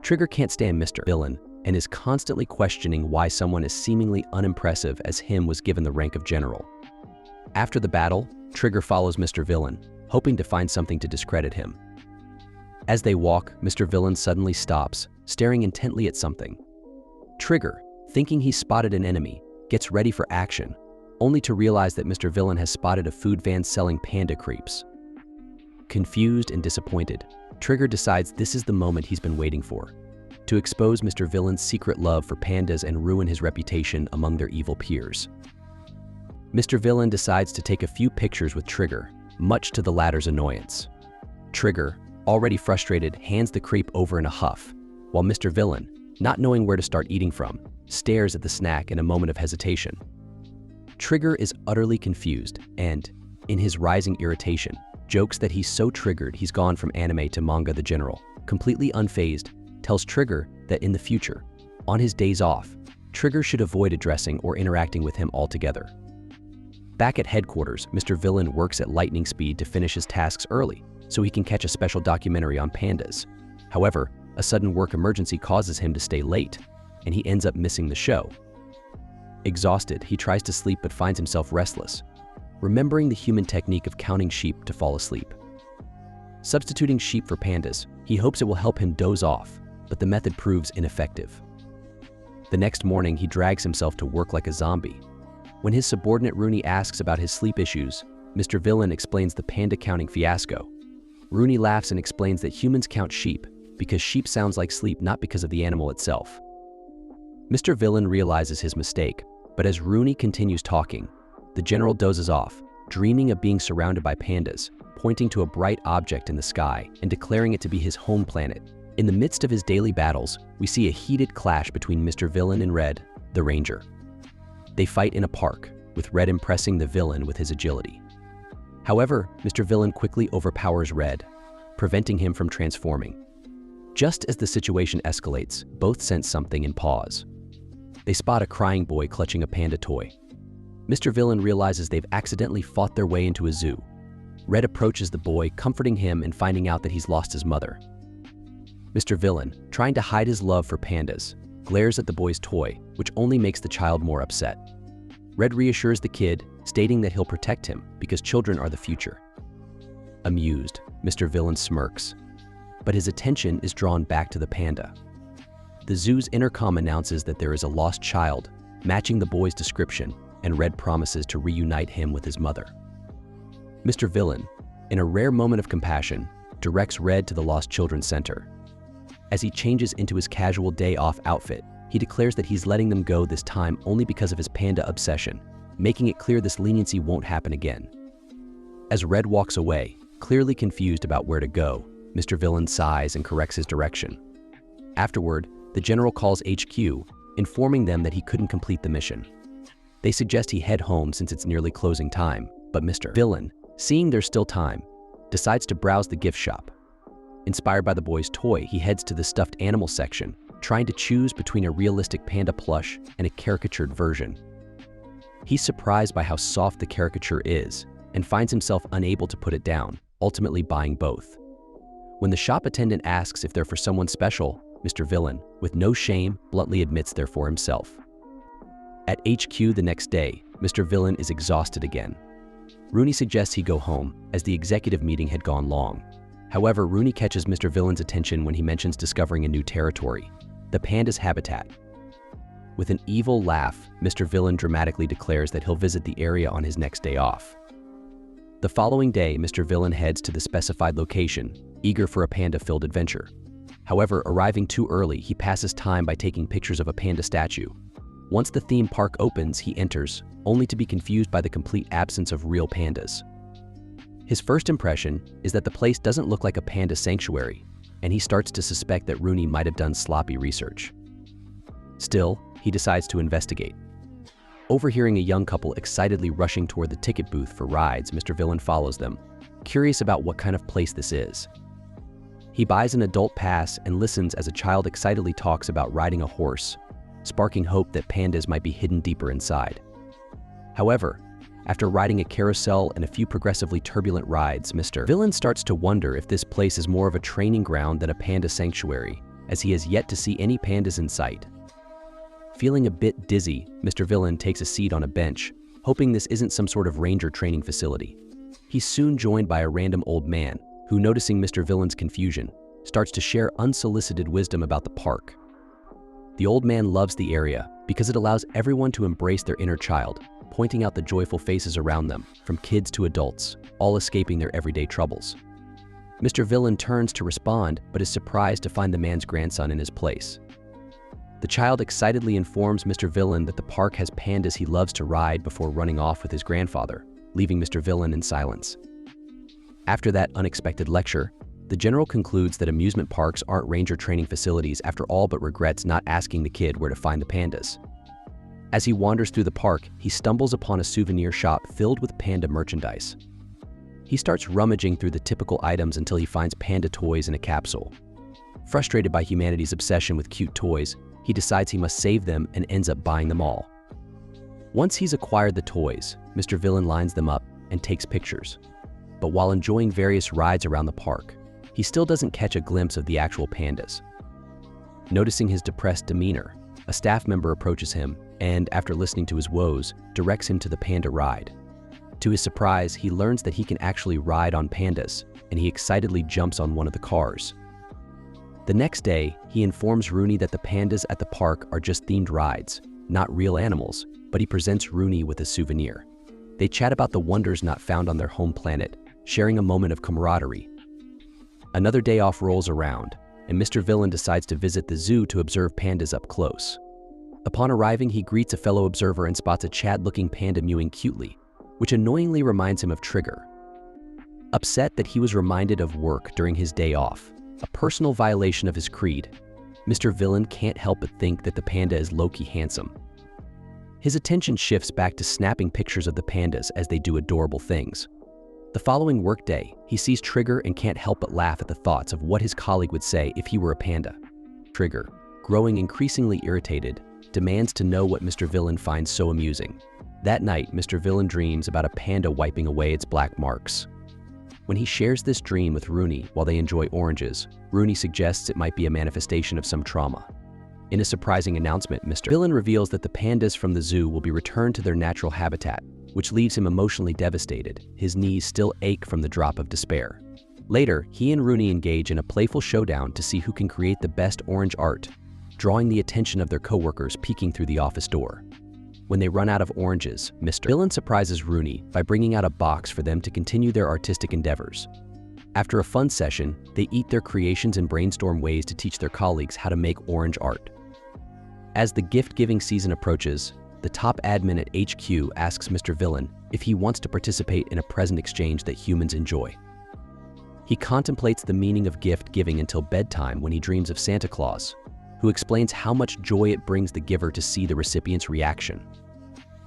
Trigger can't stand Mr. Villain and is constantly questioning why someone as seemingly unimpressive as him was given the rank of general. After the battle, Trigger follows Mr. Villain, hoping to find something to discredit him. As they walk, Mr. Villain suddenly stops, staring intently at something. Trigger, thinking he's spotted an enemy, gets ready for action, only to realize that Mr. Villain has spotted a food van selling panda crepes. Confused and disappointed, Trigger decides this is the moment he's been waiting for, to expose Mr. Villain's secret love for pandas and ruin his reputation among their evil peers. Mr. Villain decides to take a few pictures with Trigger, much to the latter's annoyance. Trigger, already frustrated, hands the crepe over in a huff, while Mr. Villain, not knowing where to start eating from, stares at the snack in a moment of hesitation. Trigger is utterly confused and, in his rising irritation, jokes that he's so triggered he's gone from anime to manga. The general, completely unfazed, tells Trigger that in the future, on his days off, Trigger should avoid addressing or interacting with him altogether. Back at headquarters, Mr. Villain works at lightning speed to finish his tasks early, so he can catch a special documentary on pandas. However, a sudden work emergency causes him to stay late, and he ends up missing the show. Exhausted, he tries to sleep but finds himself restless, remembering the human technique of counting sheep to fall asleep. Substituting sheep for pandas, he hopes it will help him doze off, but the method proves ineffective. The next morning, he drags himself to work like a zombie. When his subordinate Rooney asks about his sleep issues, Mr. Villain explains the panda counting fiasco. Rooney laughs and explains that humans count sheep because sheep sounds like sleep, not because of the animal itself. Mr. Villain realizes his mistake, but as Rooney continues talking, the general dozes off, dreaming of being surrounded by pandas, pointing to a bright object in the sky and declaring it to be his home planet. In the midst of his daily battles, we see a heated clash between Mr. Villain and Red, the Ranger. They fight in a park, with Red impressing the villain with his agility. However, Mr. Villain quickly overpowers Red, preventing him from transforming. Just as the situation escalates, both sense something and pause. They spot a crying boy clutching a panda toy. Mr. Villain realizes they've accidentally fought their way into a zoo. Red approaches the boy, comforting him and finding out that he's lost his mother. Mr. Villain, trying to hide his love for pandas, glares at the boy's toy, which only makes the child more upset. Red reassures the kid, stating that he'll protect him because children are the future. Amused, Mr. Villain smirks, but his attention is drawn back to the panda. The zoo's intercom announces that there is a lost child, matching the boy's description, and Red promises to reunite him with his mother. Mr. Villain, in a rare moment of compassion, directs Red to the Lost Children's Center. As he changes into his casual day-off outfit, he declares that he's letting them go this time only because of his panda obsession, making it clear this leniency won't happen again. As Red walks away, clearly confused about where to go, Mr. Villain sighs and corrects his direction. Afterward, the general calls HQ, informing them that he couldn't complete the mission. They suggest he head home since it's nearly closing time, but Mr. Villain, seeing there's still time, decides to browse the gift shop. Inspired by the boy's toy, he heads to the stuffed animal section, trying to choose between a realistic panda plush and a caricatured version. He's surprised by how soft the caricature is and finds himself unable to put it down, ultimately buying both. When the shop attendant asks if they're for someone special, Mr. Villain, with no shame, bluntly admits they're for himself. At HQ the next day, Mr. Villain is exhausted again. Rooney suggests he go home, as the executive meeting had gone long. However, Rooney catches Mr. Villain's attention when he mentions discovering a new territory, the panda's habitat. With an evil laugh, Mr. Villain dramatically declares that he'll visit the area on his next day off. The following day, Mr. Villain heads to the specified location, eager for a panda-filled adventure. However, arriving too early, he passes time by taking pictures of a panda statue. Once the theme park opens, he enters, only to be confused by the complete absence of real pandas. His first impression is that the place doesn't look like a panda sanctuary, and he starts to suspect that Rooney might have done sloppy research. Still, he decides to investigate. Overhearing a young couple excitedly rushing toward the ticket booth for rides, Mr. Villain follows them, curious about what kind of place this is. He buys an adult pass and listens as a child excitedly talks about riding a horse, sparking hope that pandas might be hidden deeper inside. However, after riding a carousel and a few progressively turbulent rides, Mr. Villain starts to wonder if this place is more of a training ground than a panda sanctuary, as he has yet to see any pandas in sight. Feeling a bit dizzy, Mr. Villain takes a seat on a bench, hoping this isn't some sort of ranger training facility. He's soon joined by a random old man, who, noticing Mr. Villain's confusion, starts to share unsolicited wisdom about the park. The old man loves the area because it allows everyone to embrace their inner child, pointing out the joyful faces around them, from kids to adults, all escaping their everyday troubles. Mr. Villain turns to respond, but is surprised to find the man's grandson in his place. The child excitedly informs Mr. Villain that the park has pandas he loves to ride before running off with his grandfather, leaving Mr. Villain in silence. After that unexpected lecture, the general concludes that amusement parks aren't ranger training facilities after all, but regrets not asking the kid where to find the pandas. As he wanders through the park, he stumbles upon a souvenir shop filled with panda merchandise. He starts rummaging through the typical items until he finds panda toys in a capsule. Frustrated by humanity's obsession with cute toys, he decides he must save them and ends up buying them all. Once he's acquired the toys, Mr. Villain lines them up and takes pictures. But while enjoying various rides around the park, he still doesn't catch a glimpse of the actual pandas. Noticing his depressed demeanor, a staff member approaches him and, after listening to his woes, directs him to the panda ride. To his surprise, he learns that he can actually ride on pandas, and he excitedly jumps on one of the cars. The next day, he informs Rooney that the pandas at the park are just themed rides, not real animals, but he presents Rooney with a souvenir. They chat about the wonders not found on their home planet, sharing a moment of camaraderie. Another day off rolls around, and Mr. Villain decides to visit the zoo to observe pandas up close. Upon arriving, he greets a fellow observer and spots a Chad-looking panda mewing cutely, which annoyingly reminds him of Trigger. Upset that he was reminded of work during his day off, a personal violation of his creed, Mr. Villain can't help but think that the panda is low-key handsome. His attention shifts back to snapping pictures of the pandas as they do adorable things. The following workday, he sees Trigger and can't help but laugh at the thoughts of what his colleague would say if he were a panda. Trigger, growing increasingly irritated, demands to know what Mr. Villain finds so amusing. That night, Mr. Villain dreams about a panda wiping away its black marks. When he shares this dream with Rooney while they enjoy oranges, Rooney suggests it might be a manifestation of some trauma. In a surprising announcement, Mr. Villain reveals that the pandas from the zoo will be returned to their natural habitat, which leaves him emotionally devastated. His knees still ache from the drop of despair. Later, he and Rooney engage in a playful showdown to see who can create the best orange art, drawing the attention of their coworkers peeking through the office door. When they run out of oranges, Mr. Villain surprises Rooney by bringing out a box for them to continue their artistic endeavors. After a fun session, they eat their creations and brainstorm ways to teach their colleagues how to make orange art. As the gift-giving season approaches, the top admin at HQ asks Mr. Villain if he wants to participate in a present exchange that humans enjoy. He contemplates the meaning of gift-giving until bedtime when he dreams of Santa Claus, who explains how much joy it brings the giver to see the recipient's reaction.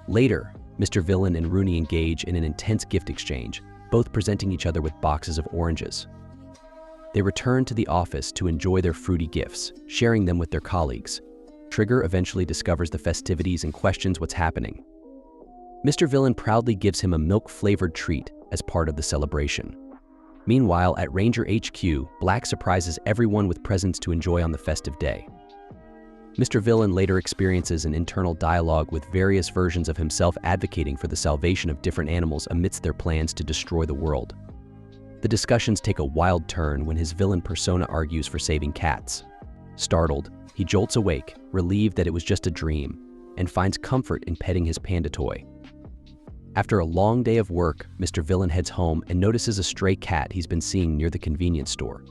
Later, Mr. Villain and Rooney engage in an intense gift exchange, both presenting each other with boxes of oranges. They return to the office to enjoy their fruity gifts, sharing them with their colleagues. Trigger eventually discovers the festivities and questions what's happening. Mr. Villain proudly gives him a milk-flavored treat as part of the celebration. Meanwhile, at Ranger HQ, Black surprises everyone with presents to enjoy on the festive day. Mr. Villain later experiences an internal dialogue with various versions of himself advocating for the salvation of different animals amidst their plans to destroy the world. The discussions take a wild turn when his villain persona argues for saving cats. Startled, he jolts awake, relieved that it was just a dream, and finds comfort in petting his panda toy. After a long day of work, Mr. Villain heads home and notices a stray cat he's been seeing near the convenience store.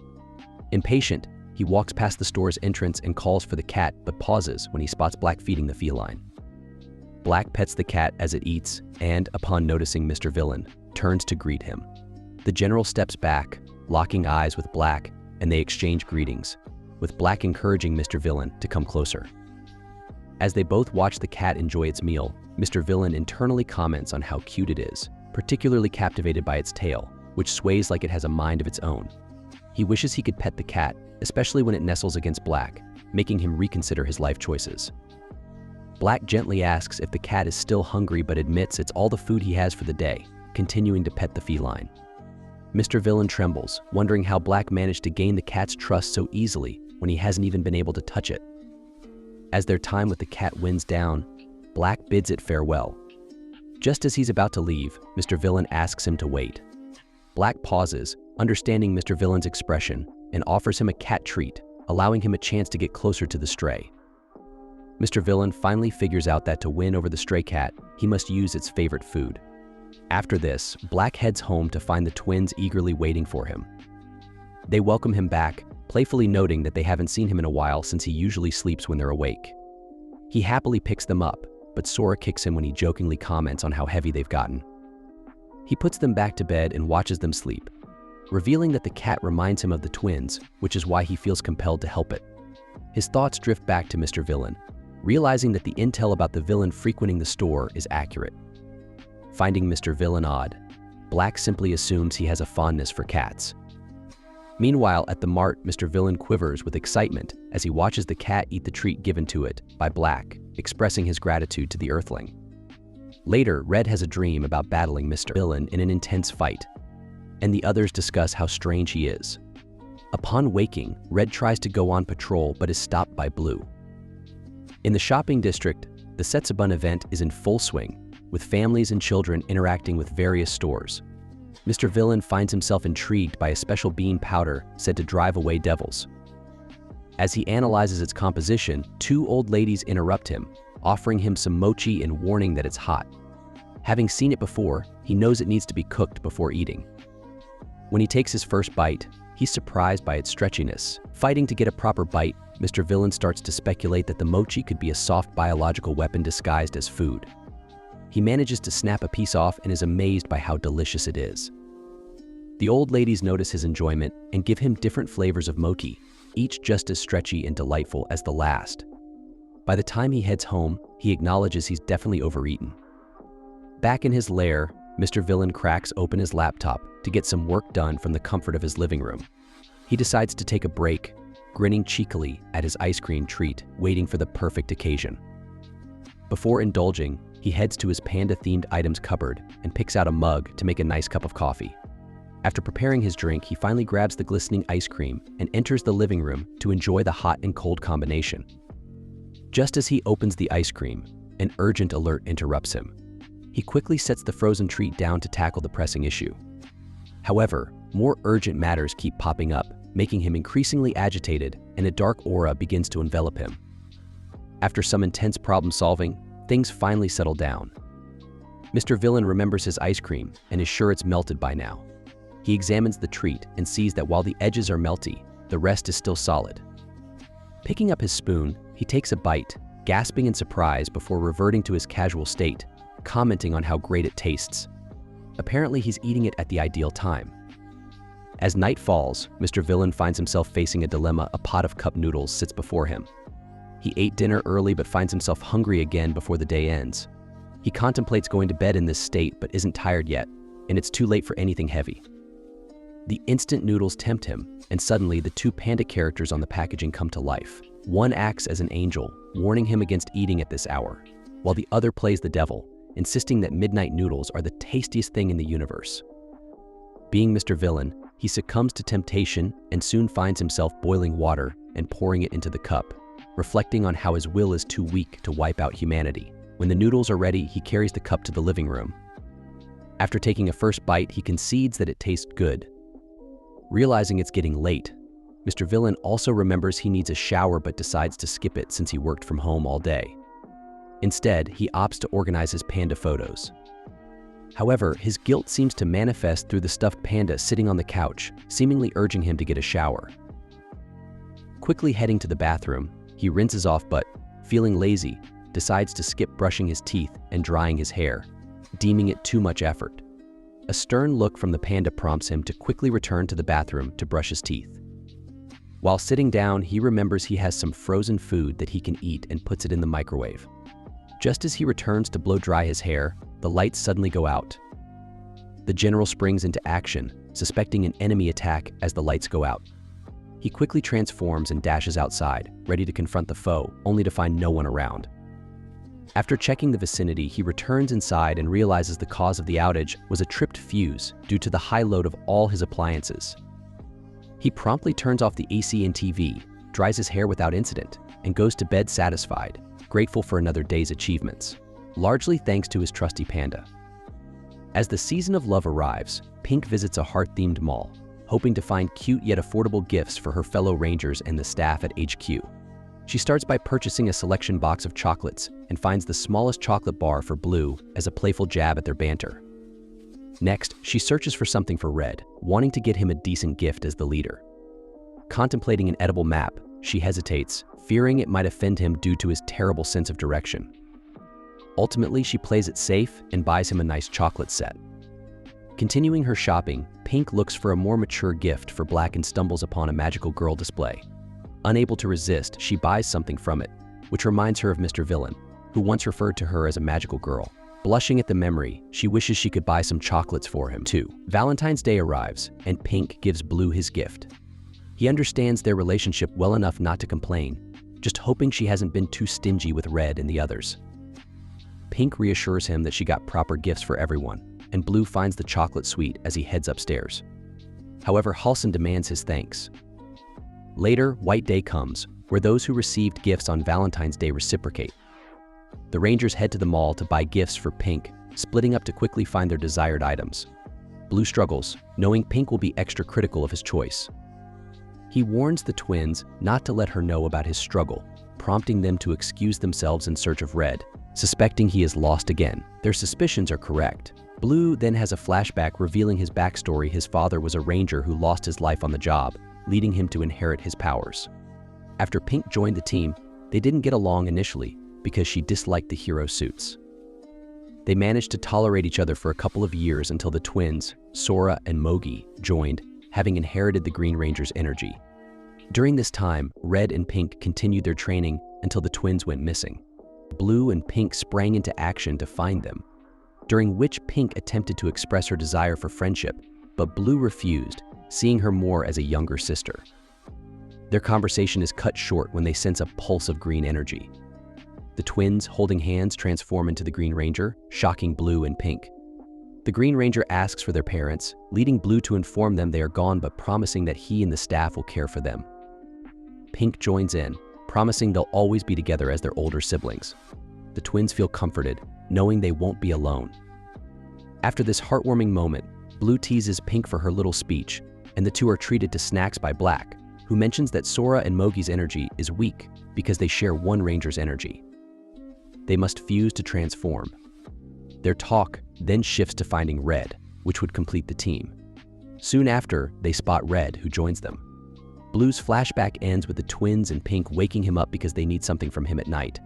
Impatient, he walks past the store's entrance and calls for the cat, but pauses when he spots Black feeding the feline. Black pets the cat as it eats and, upon noticing Mr. Villain, turns to greet him. The general steps back, locking eyes with Black, and they exchange greetings, with Black encouraging Mr. Villain to come closer. As they both watch the cat enjoy its meal, Mr. Villain internally comments on how cute it is, particularly captivated by its tail, which sways like it has a mind of its own. He wishes he could pet the cat, especially when it nestles against Black, making him reconsider his life choices. Black gently asks if the cat is still hungry but admits it's all the food he has for the day, continuing to pet the feline. Mr. Villain trembles, wondering how Black managed to gain the cat's trust so easily when he hasn't even been able to touch it. As their time with the cat winds down, Black bids it farewell. Just as he's about to leave, Mr. Villain asks him to wait. Black pauses, understanding Mr. Villain's expression, and offers him a cat treat, allowing him a chance to get closer to the stray. Mr. Villain finally figures out that to win over the stray cat, he must use its favorite food. After this, Black heads home to find the twins eagerly waiting for him. They welcome him back, playfully noting that they haven't seen him in a while since he usually sleeps when they're awake. He happily picks them up, but Sora kicks him when he jokingly comments on how heavy they've gotten. He puts them back to bed and watches them sleep, revealing that the cat reminds him of the twins, which is why he feels compelled to help it. His thoughts drift back to Mr. Villain, realizing that the intel about the villain frequenting the store is accurate. Finding Mr. Villain odd, Black simply assumes he has a fondness for cats. Meanwhile, at the mart, Mr. Villain quivers with excitement as he watches the cat eat the treat given to it by Black, expressing his gratitude to the Earthling. Later, Red has a dream about battling Mr. Villain in an intense fight, and the others discuss how strange he is. Upon waking, Red tries to go on patrol but is stopped by Blue. In the shopping district, the Setsubun event is in full swing, with families and children interacting with various stores. Mr. Villain finds himself intrigued by a special bean powder said to drive away devils. As he analyzes its composition, two old ladies interrupt him, offering him some mochi and warning that it's hot. Having seen it before, he knows it needs to be cooked before eating. When he takes his first bite, he's surprised by its stretchiness. Fighting to get a proper bite, Mr. Villain starts to speculate that the mochi could be a soft biological weapon disguised as food. He manages to snap a piece off and is amazed by how delicious it is. The old ladies notice his enjoyment and give him different flavors of mochi, each just as stretchy and delightful as the last. By the time he heads home, he acknowledges he's definitely overeaten. Back in his lair, Mr. Villain cracks open his laptop to get some work done from the comfort of his living room. He decides to take a break, grinning cheekily at his ice cream treat, waiting for the perfect occasion. Before indulging, he heads to his panda-themed items cupboard and picks out a mug to make a nice cup of coffee. After preparing his drink, he finally grabs the glistening ice cream and enters the living room to enjoy the hot and cold combination. Just as he opens the ice cream, an urgent alert interrupts him. He quickly sets the frozen treat down to tackle the pressing issue. However, more urgent matters keep popping up, making him increasingly agitated, and a dark aura begins to envelop him. After some intense problem-solving, things finally settle down. Mr. Villain remembers his ice cream and is sure it's melted by now. He examines the treat and sees that while the edges are melty, the rest is still solid. Picking up his spoon, he takes a bite, gasping in surprise before reverting to his casual state, commenting on how great it tastes. Apparently, he's eating it at the ideal time. As night falls, Mr. Villain finds himself facing a dilemma. A pot of cup noodles sits before him. He ate dinner early but finds himself hungry again before the day ends. He contemplates going to bed in this state but isn't tired yet, and it's too late for anything heavy. The instant noodles tempt him, and suddenly the two panda characters on the packaging come to life. One acts as an angel, warning him against eating at this hour, while the other plays the devil, insisting that midnight noodles are the tastiest thing in the universe. Being Mr. Villain, he succumbs to temptation and soon finds himself boiling water and pouring it into the cup, reflecting on how his will is too weak to wipe out humanity. When the noodles are ready, he carries the cup to the living room. After taking a first bite, he concedes that it tastes good. Realizing it's getting late, Mr. Villain also remembers he needs a shower but decides to skip it since he worked from home all day. Instead, he opts to organize his panda photos. However, his guilt seems to manifest through the stuffed panda sitting on the couch, seemingly urging him to get a shower. Quickly heading to the bathroom, he rinses off but, feeling lazy, decides to skip brushing his teeth and drying his hair, deeming it too much effort. A stern look from the panda prompts him to quickly return to the bathroom to brush his teeth. While sitting down, he remembers he has some frozen food that he can eat and puts it in the microwave. Just as he returns to blow dry his hair, the lights suddenly go out. The general springs into action, suspecting an enemy attack as the lights go out. He quickly transforms and dashes outside, ready to confront the foe, only to find no one around. After checking the vicinity, he returns inside and realizes the cause of the outage was a tripped fuse due to the high load of all his appliances. He promptly turns off the AC and TV, dries his hair without incident, and goes to bed satisfied, grateful for another day's achievements, largely thanks to his trusty panda. As the season of love arrives, Pink visits a heart-themed mall, hoping to find cute yet affordable gifts for her fellow Rangers and the staff at HQ. She starts by purchasing a selection box of chocolates and finds the smallest chocolate bar for Blue as a playful jab at their banter. Next, she searches for something for Red, wanting to get him a decent gift as the leader. Contemplating an edible map, she hesitates, fearing it might offend him due to his terrible sense of direction. Ultimately, she plays it safe and buys him a nice chocolate set. Continuing her shopping, Pink looks for a more mature gift for Black and stumbles upon a magical girl display. Unable to resist, she buys something from it, which reminds her of Mr. Villain, who once referred to her as a magical girl. Blushing at the memory, she wishes she could buy some chocolates for him too. Valentine's Day arrives, and Pink gives Blue his gift, He understands their relationship well enough not to complain, just hoping she hasn't been too stingy with Red and the others. Pink reassures him that she got proper gifts for everyone, and Blue finds the chocolate sweet as he heads upstairs. However, Halsin demands his thanks. Later, White Day comes, where those who received gifts on Valentine's Day reciprocate. The Rangers head to the mall to buy gifts for Pink, splitting up to quickly find their desired items. Blue struggles, knowing Pink will be extra critical of his choice. He warns the twins not to let her know about his struggle, prompting them to excuse themselves in search of Red, suspecting he is lost again. Their suspicions are correct. Blue then has a flashback revealing his backstory. His father was a ranger who lost his life on the job, leading him to inherit his powers. After Pink joined the team, they didn't get along initially because she disliked the hero suits. They managed to tolerate each other for a couple of years until the twins, Sora and Mogi, joined, having inherited the Green Ranger's energy. During this time, Red and Pink continued their training until the twins went missing. Blue and Pink sprang into action to find them, during which Pink attempted to express her desire for friendship, but Blue refused, seeing her more as a younger sister. Their conversation is cut short when they sense a pulse of green energy. The twins, holding hands, transform into the Green Ranger, shocking Blue and Pink. The Green Ranger asks for their parents, leading Blue to inform them they are gone but promising that he and the staff will care for them. Pink joins in, promising they'll always be together as their older siblings. The twins feel comforted, knowing they won't be alone. After this heartwarming moment, Blue teases Pink for her little speech, and the two are treated to snacks by Black, who mentions that Sora and Mogi's energy is weak because they share one Ranger's energy. They must fuse to transform. Their talk then shifts to finding Red, which would complete the team. Soon after, they spot Red, who joins them. Blue's flashback ends with the twins and Pink waking him up because they need something from him at night.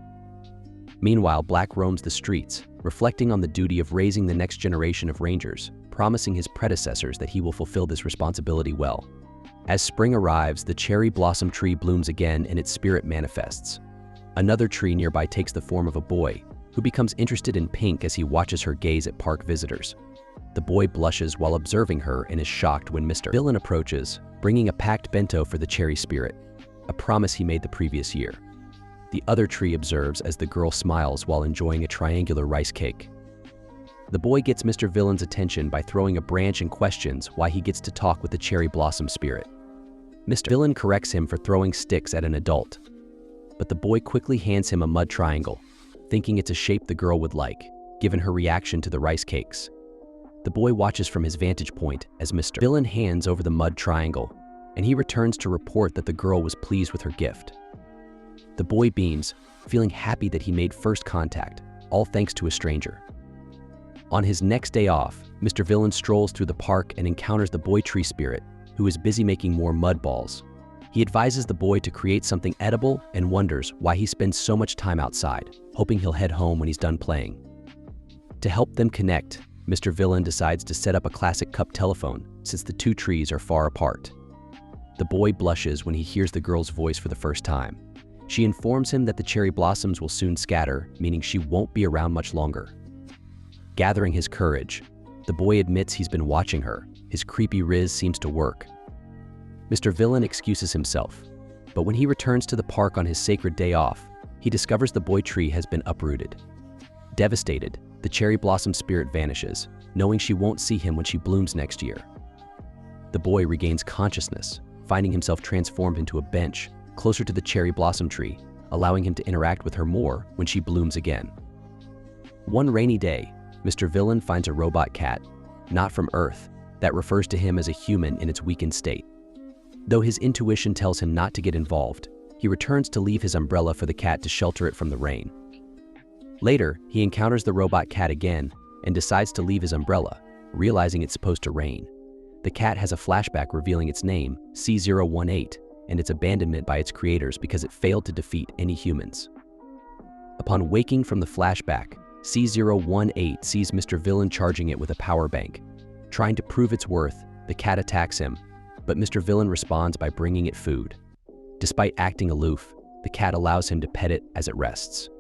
Meanwhile, Black roams the streets, reflecting on the duty of raising the next generation of Rangers, promising his predecessors that he will fulfill this responsibility well. As spring arrives, the cherry blossom tree blooms again and its spirit manifests. Another tree nearby takes the form of a boy, who becomes interested in Pink as he watches her gaze at park visitors. The boy blushes while observing her and is shocked when Mr. Villain approaches, bringing a packed bento for the cherry spirit, a promise he made the previous year. The other tree observes as the girl smiles while enjoying a triangular rice cake. The boy gets Mr. Villain's attention by throwing a branch and questions why he gets to talk with the cherry blossom spirit. Mr. Villain corrects him for throwing sticks at an adult, but the boy quickly hands him a mud triangle, thinking it's a shape the girl would like, given her reaction to the rice cakes. The boy watches from his vantage point as Mr. Villain hands over the mud triangle, and he returns to report that the girl was pleased with her gift. The boy beams, feeling happy that he made first contact, all thanks to a stranger. On his next day off, Mr. Villain strolls through the park and encounters the boy tree spirit, who is busy making more mud balls. He advises the boy to create something edible and wonders why he spends so much time outside, hoping he'll head home when he's done playing. To help them connect, Mr. Villain decides to set up a classic cup telephone since the two trees are far apart. The boy blushes when he hears the girl's voice for the first time. She informs him that the cherry blossoms will soon scatter, meaning she won't be around much longer. Gathering his courage, the boy admits he's been watching her. His creepy riz seems to work. Mr. Villain excuses himself, but when he returns to the park on his sacred day off, he discovers the boy tree has been uprooted. Devastated, the cherry blossom spirit vanishes, knowing she won't see him when she blooms next year. The boy regains consciousness, finding himself transformed into a bench closer to the cherry blossom tree, allowing him to interact with her more when she blooms again. One rainy day, Mr. Villain finds a robot cat, not from Earth, that refers to him as a human in its weakened state. Though his intuition tells him not to get involved, he returns to leave his umbrella for the cat to shelter it from the rain. Later, he encounters the robot cat again and decides to leave his umbrella, realizing it's supposed to rain. The cat has a flashback revealing its name, C018, and its abandonment by its creators because it failed to defeat any humans. Upon waking from the flashback, C018 sees Mr. Villain charging it with a power bank. Trying to prove its worth, the cat attacks him, but Mr. Villain responds by bringing it food. Despite acting aloof, the cat allows him to pet it as it rests.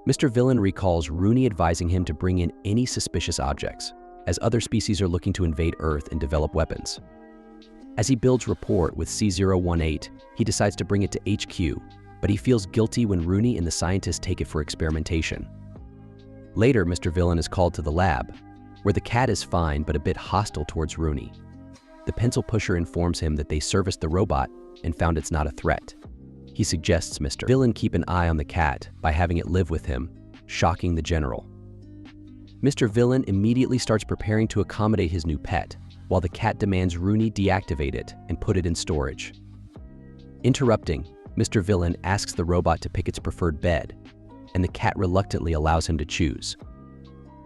Mr. Villain recalls Rooney advising him to bring in any suspicious objects, as other species are looking to invade Earth and develop weapons. As he builds rapport with C018, he decides to bring it to HQ, but he feels guilty when Rooney and the scientists take it for experimentation. Later, Mr. Villain is called to the lab, where the cat is fine but a bit hostile towards Rooney. The pencil pusher informs him that they serviced the robot and found it's not a threat. He suggests Mr. Villain keep an eye on the cat by having it live with him, shocking the general. Mr. Villain immediately starts preparing to accommodate his new pet, while the cat demands Rooney deactivate it and put it in storage. Interrupting, Mr. Villain asks the robot to pick its preferred bed, and the cat reluctantly allows him to choose.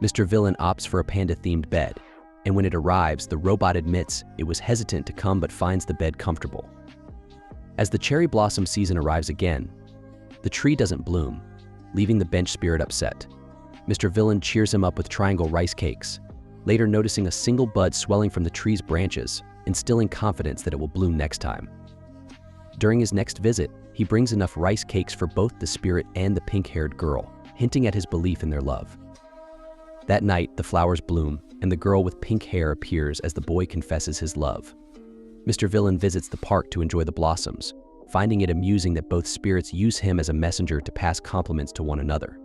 Mr. Villain opts for a panda-themed bed, and when it arrives, the robot admits it was hesitant to come but finds the bed comfortable. As the cherry blossom season arrives again, the tree doesn't bloom, leaving the bench spirit upset. Mr. Villain cheers him up with triangle rice cakes, later noticing a single bud swelling from the tree's branches, instilling confidence that it will bloom next time. During his next visit, he brings enough rice cakes for both the spirit and the pink-haired girl, hinting at his belief in their love. That night, the flowers bloom, and the girl with pink hair appears as the boy confesses his love. Mr. Villain visits the park to enjoy the blossoms, finding it amusing that both spirits use him as a messenger to pass compliments to one another.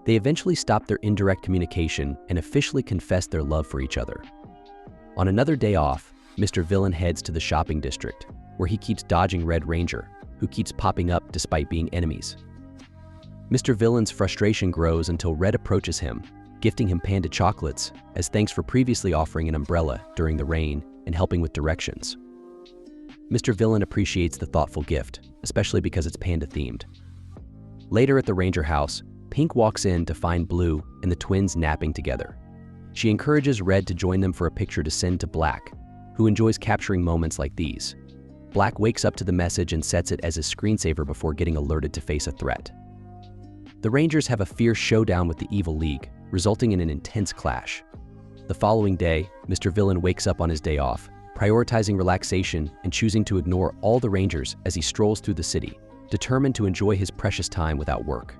They eventually stop their indirect communication and officially confess their love for each other. On another day off, Mr. Villain heads to the shopping district, where he keeps dodging Red Ranger, who keeps popping up despite being enemies. Mr. Villain's frustration grows until Red approaches him, gifting him panda chocolates as thanks for previously offering an umbrella during the rain and helping with directions. Mr. Villain appreciates the thoughtful gift, especially because it's panda-themed. Later at the Ranger house, Pink walks in to find Blue and the twins napping together. She encourages Red to join them for a picture to send to Black, who enjoys capturing moments like these. Black wakes up to the message and sets it as a screensaver before getting alerted to face a threat. The Rangers have a fierce showdown with the Evil League, resulting in an intense clash. The following day, Mr. Villain wakes up on his day off, prioritizing relaxation and choosing to ignore all the Rangers as he strolls through the city, determined to enjoy his precious time without work.